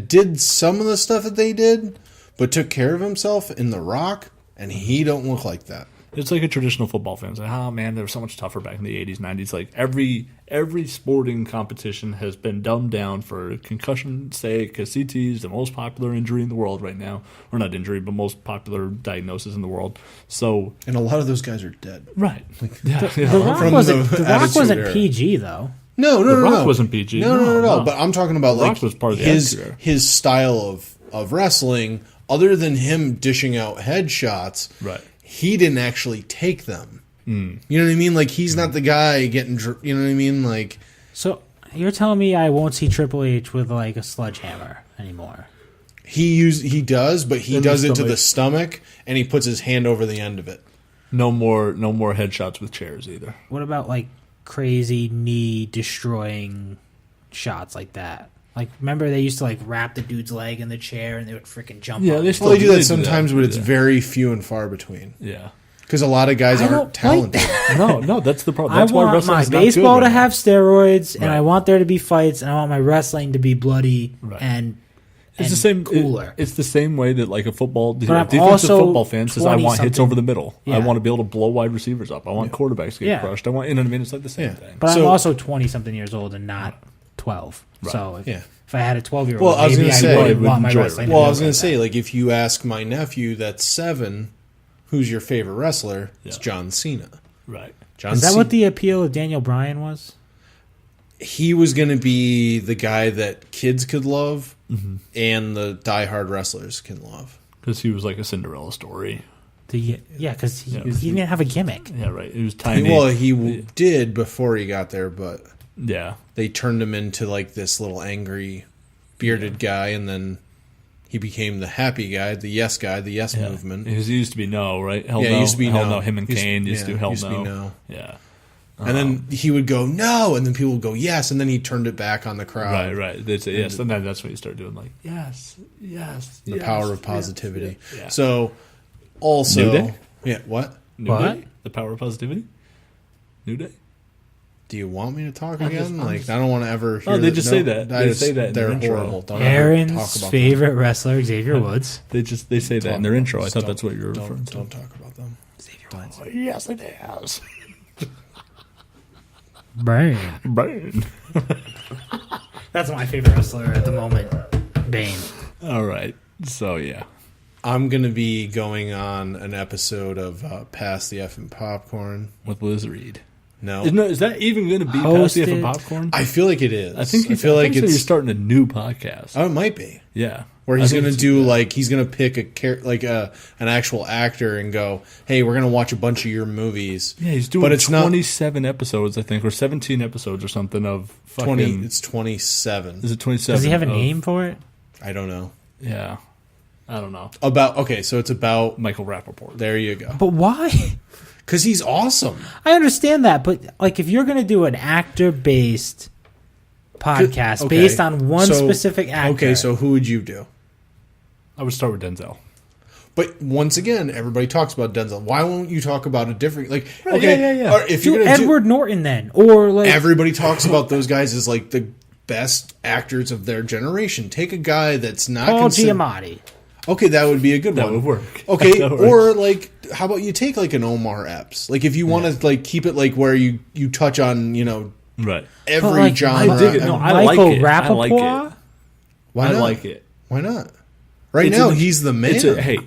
did some of the stuff that they did, but took care of himself in The Rock, and he don't look like that. It's like a traditional football fan. It's like, oh man, they were so much tougher back in the 80s, 90s. Like every sporting competition has been dumbed down for concussion's sake, because CT is the most popular injury in the world right now. Or not injury, but most popular diagnosis in the world. So, and a lot of those guys are dead. Right. The Rock wasn't PG, though. No. The Rock wasn't PG. No. But I'm talking about The like Rock was part of the his style of wrestling. Other than him dishing out headshots, right? He didn't actually take them. You know what I mean? Like he's not the guy getting. You know what I mean? Like, so you're telling me I won't see Triple H with like a sledgehammer anymore? He does, but he does it to the stomach, and he puts his hand over the end of it. No more headshots with chairs either. What about like crazy knee destroying shots like that? Like, remember they used to like wrap the dude's leg in the chair and they would freaking jump. Yeah, on they it? still Well, they do that sometimes, but it's very few and far between. Yeah, because a lot of guys aren't talented. No, that's the problem. I That's why want my wrestling's not baseball good to right have now. steroids, and Right. I want there to be fights, and I want my wrestling to be bloody Right. and It's the same. cooler. It's the same way that like a football But I'm defensive also football fan says, I want hits 20-something. over the middle. I Yeah. want to be able to blow wide receivers up. I want quarterbacks to get Yeah. crushed. I want, you know what I mean? It's like the same thing. But I'm also 20-something years old and not 12. Right. So if I had a 12-year-old, Well, I was maybe going to I say, wouldn't want my wrestling. well, I to was be going like to say, like, if you ask my nephew that's 7, who's your favorite wrestler? It's John Cena. Right. John Is that Cena. what the appeal of Daniel Bryan was? He was going to be the guy that kids could love Mm-hmm. and the diehard wrestlers can love. Because he was like a Cinderella story. Because he didn't have a gimmick. Yeah, right. It was tiny. Well, he did before he got there, but yeah, they turned him into like this little angry, bearded guy, and then he became the happy guy, the yes guy, the yes movement. He used to be no, right? Hell yeah, no. he used to be Hell no. no. Him and Kane used to do hell used no. To be no. Yeah. And then he would go no, and then people would go yes, and then he turned it back on the crowd. Right. They'd say yes, and then that's when you start doing like yes. The power of positivity. Yeah. So also, New Day? Yeah. What? New Day? The power of positivity. New Day. Do you want me to talk again? I don't want to ever. Oh, Hear they just say that. They say that. In They're their intro. horrible. Don't ever Aaron's talk about favorite wrestler, Xavier Woods. They say that in their intro. I thought that's what you were referring to. Don't talk about them. Xavier Woods. Yes, it is. Bane. That's my favorite wrestler at the moment. Bane. All right. So yeah, I'm gonna be going on an episode of Pass the Effing Popcorn with Liz Reed. No, is that even going to be Pass the Effing Popcorn? I feel like it is. I feel like you're starting a new podcast. Oh, it might be. Yeah, where he's gonna do he's gonna pick an actual actor and go, hey, we're gonna watch a bunch of your movies. Yeah, he's doing 27 episodes, I think, or 17 episodes or something of fucking. 20. It's 27. Is it 27? Does he have a name for it? I don't know. Yeah, I don't know. So it's about Michael Rappaport. There you go. But why? Because he's awesome. I understand that, but like if you're going to do an actor-based podcast based on one specific actor. Okay, so who would you do? I would start with Denzel. But once again, everybody talks about Denzel. Why won't you talk about a different Yeah. Or if do you're gonna Edward Norton then, or like everybody talks about those guys as like the best actors of their generation. Take a guy that's not Paul Giamatti. Okay, that would be a good one. That would work. Okay, or like, how about you take like an Omar Epps? Like, if you want to like keep it like where you touch on right every genre. I dig it. No, I like it. I like it. Why not? I like it. Why not? Right now, he's the man.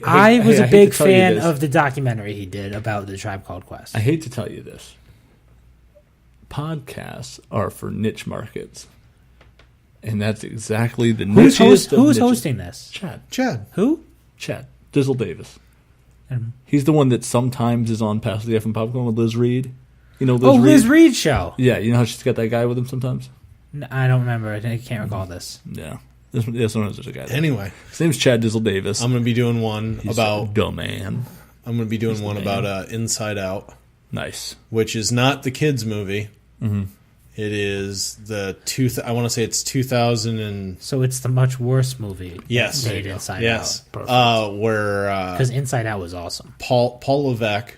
I was a big fan of the documentary he did about the Tribe Called Quest. I hate to tell you this. Podcasts are for niche markets. And that's exactly the niche. Who's hosting this? Chad. Who? Chad. Dizzle Davis. He's the one that sometimes is on Pass the Effing Popcorn with Liz Reed. You know Liz Reed? Liz Reed show. Yeah, you know how she's got that guy with him sometimes? No, I don't remember. I can't recall this. Yeah. Sometimes there's a guy there. Anyway. His name's Chad Dizzle Davis. I'm going to be doing one about... dumb man. I'm going to be doing one about Inside Out. Nice. Which is not the kids' movie. Mm-hmm. It is I want to say it's 2000 and... So it's the much worse movie. Yes. Made Inside Yes. Out. Where... Because Inside Out was awesome. Paul Levesque,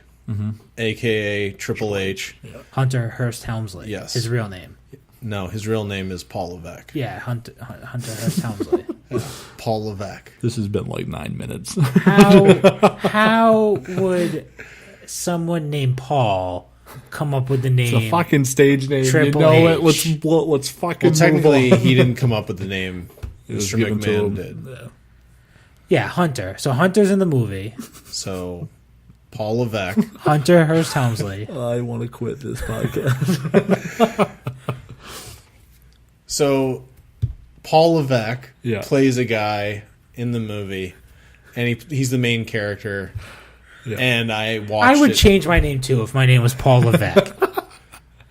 a.k.a. Triple H. Yeah. Hunter Hearst Helmsley. Yes. His real name. No, his real name is Paul Levesque. Yeah, Hunter Hearst Helmsley. Paul Levesque. This has been like 9 minutes. How would someone named Paul come up with the name? It's a fucking stage name. Triple you know H. it. Let's fucking. Well, technically, he didn't come up with the name. It was Mr. given to McMahon him. did. Yeah, Hunter. So Hunter's in the movie. So Paul Levesque. Hunter Hearst Helmsley. I want to quit this podcast. So Paul Levesque Yeah. plays a guy in the movie, and he's the main character. Yeah. And I watched I would it. change my name too if my name was Paul Levesque.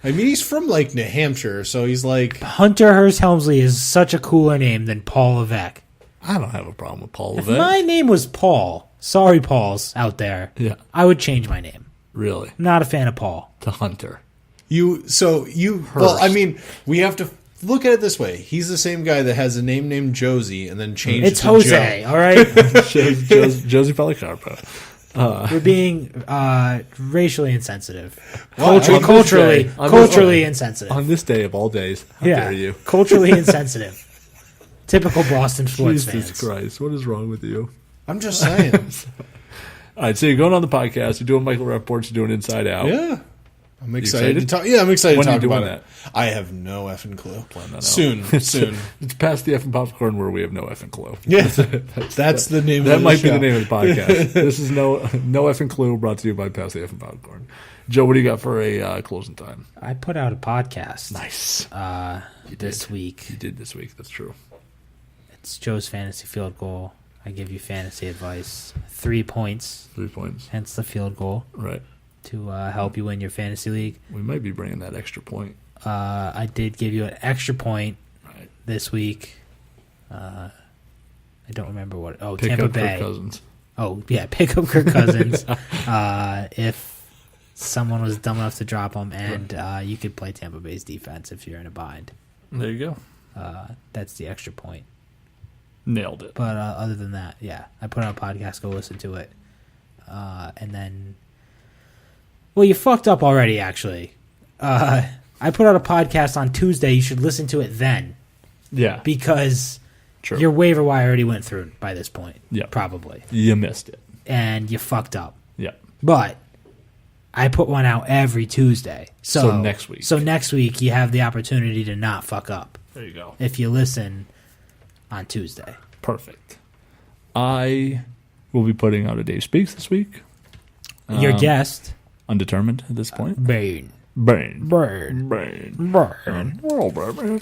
I mean, he's from like New Hampshire, so he's like... Hunter Hearst Helmsley is such a cooler name than Paul Levesque. I don't have a problem with Paul If Levesque. my name was Paul, sorry Pauls out there, Yeah. I would change my name. Really? I'm not a fan of Paul. To Hunter. Well, I mean, we have to look at it this way. He's the same guy that has a name named Josie and then changed It's it to Jose, Joe. all right? Josie Policarpo. We're being racially insensitive. Well, Culturally insensitive. On this day of all days, how dare you? Culturally insensitive. Typical Boston sports Jesus fans. Christ, what is wrong with you? I'm just saying. All right, so you're going on the podcast, you're doing Michael Rapport's, you're doing Inside Out. Yeah. I'm excited? excited to talk. Yeah, I'm excited When to are you talk doing about it. I have no effing clue. No. Soon. It's past the effing popcorn where we have no effing clue. Yeah, that's the name. That of the might show. be the name of the podcast. This is no effing clue brought to you by Past the effing popcorn. Joe, what do you got for a closing time? I put out a podcast. Nice. This week. You did this week. That's true. It's Joe's fantasy field goal. I give you fantasy advice. 3 points. 3 points. Hence the field goal. Right. To help you win your fantasy league. We might be bringing that extra point. I did give you an extra point this week. I don't remember what. Oh, Pick Tampa up Bay. Kirk Cousins. Oh, yeah, pick up Kirk Cousins. If someone was dumb enough to drop him, and you could play Tampa Bay's defense if you're in a bind. There you go. That's the extra point. Nailed it. But other than that, yeah, I put out a podcast. Go listen to it. And then... Well, you fucked up already, actually. I put out a podcast on Tuesday. You should listen to it then. Yeah. Because True. your waiver wire already went through by this point. Yeah. Probably. You missed it. And you fucked up. Yeah. But I put one out every Tuesday. So next week. So next week you have the opportunity to not fuck up. There you go. If you listen on Tuesday. Perfect. I will be putting out a Dave Speaks this week. Your guest... Undetermined at this point. Bane. Well, baby.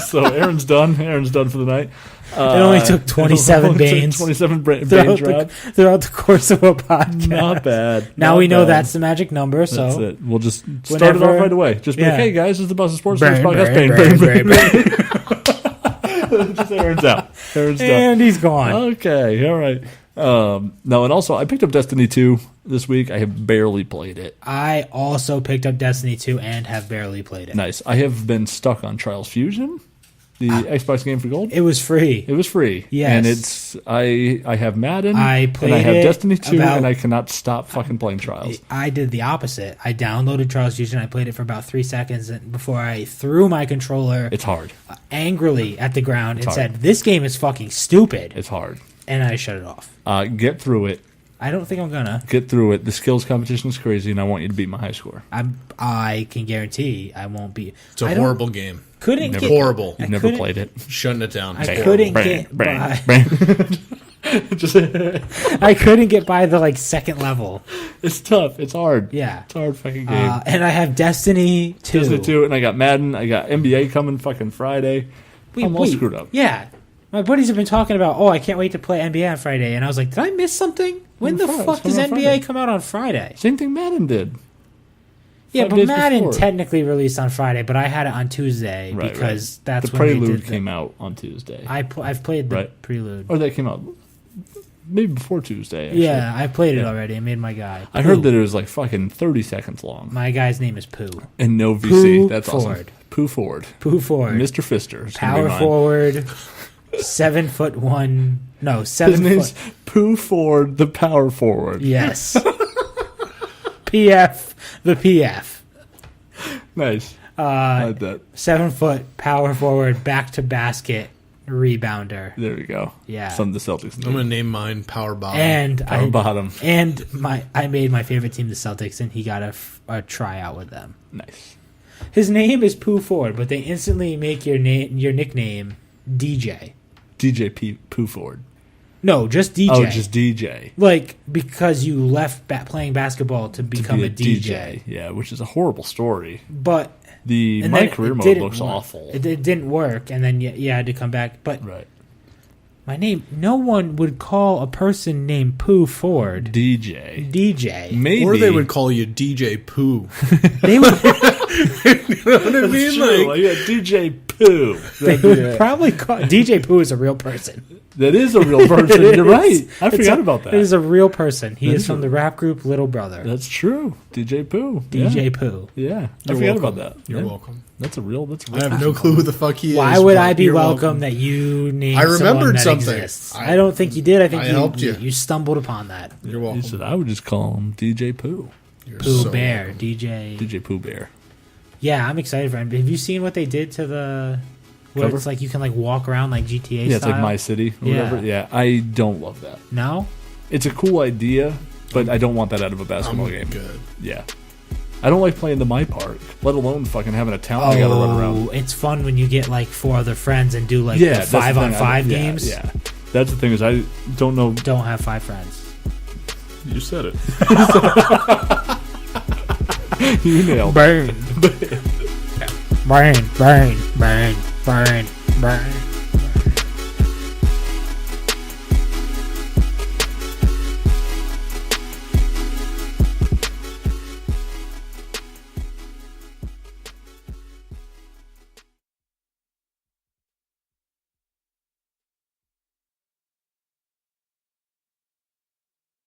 So Aaron's done. Aaron's done for the night. It only took 27 Banes. 27 Banes throughout the course of a podcast. Not bad. Now we know that's the magic number. So that's it. We'll just start it off right away. Just be like, hey guys, this is the Boston Sports News podcast. Bane. Just Aaron's out. Aaron's done. And he's gone. Okay. All right. No, and also I picked up Destiny 2 this week. I have barely played it. I also picked up Destiny 2 and have barely played it. Nice. I have been stuck on Trials Fusion, the Xbox game for gold. It was free. It was free. Yes. And it's I have Madden. I played and I have it Destiny 2 about- and I cannot stop fucking playing Trials. I did the opposite. I downloaded Trials Fusion. I played it for about 3 seconds before I threw my controller It's hard. Angrily at the ground and hard. said, "This game is fucking stupid." It's hard. And I shut it off. Get through it. I don't think I'm gonna. Get through it. The skills competition is crazy, and I want you to beat my high score. I can guarantee I won't be. It's a horrible game. Couldn't get horrible. You've never played it. Shutting it down. I couldn't get by. Just I couldn't get by the second level. It's tough. It's hard. Yeah, it's a hard fucking game. And I have Destiny 2. Destiny 2, and I got Madden. I got NBA coming fucking Friday. I'm all screwed up. Yeah. My buddies have been talking about, I can't wait to play NBA on Friday. And I was like, did I miss something? When the fuck does NBA come out on Friday? Same thing Madden did. Yeah, 5 but days Madden before. technically released on Friday, but I had it on Tuesday because that's the when they Prelude did came out on Tuesday. I've played the Prelude. Or that came out. maybe before Tuesday. Actually. Yeah, I played it already. I made my guy. I heard that it was like fucking 30 seconds long. My guy's name is Pooh. And no VC. Pooh That's Ford. Awesome. Pooh Ford. Pooh Ford. Mr. Fister. Power forward. 7'1". No, 7 His name's foot. Pooh Ford, the power forward. Yes. PF, the PF. Nice. I like that. 7 foot power forward, back to basket rebounder. There we go. Yeah. Some of the Celtics. I'm gonna name mine Power Bottom. And Power Bottom. And I made my favorite team the Celtics, and he got a tryout with them. Nice. His name is Pooh Ford, but they instantly make your nickname DJ. DJ Pooh Ford. No, just DJ. Oh, just DJ. Like, because you left playing basketball to become a DJ. Yeah, which is a horrible story. But my career mode looks awful. It didn't work, and then you had to come back. But right. My name, no one would call a person named Pooh Ford DJ. Maybe. Or they would call you DJ Pooh. They would. You know what I mean? Like, yeah, DJ Pooh. They would probably call DJ Pooh is a real person. That is a real person. You're right. I forgot about that. It is a real person. He is from the rap group Little Brother. That's true. DJ Pooh. DJ Pooh. Yeah. I You're forgot welcome. about that. You're Yeah. welcome. That's a real. I have no clue who the fuck he is. Why would but I be you're welcome that you named I remembered someone that something. exists? I don't think you did. I think I you helped you. You stumbled upon that. You're welcome. He said I would just call him DJ Pooh. You're Pooh so Bear. welcome. DJ Pooh Bear. Yeah, I'm excited for him. Have you seen what they did to the... Where Cover? It's like you can like walk around like GTA Yeah, style? it's like My City or whatever. Yeah, I don't love that. No? It's a cool idea, but I don't want that out of a basketball game. Good. Yeah. I don't like playing the My Park, let alone fucking having a town I gotta run around. It's fun when you get like 4 other friends and do like Yeah, the that's the 5-on-5 thing. games. Yeah. That's the thing is I don't know. Don't have 5 friends. You said it. You nailed it. Burn. Burn. Burn. Burn. Burn. Burn.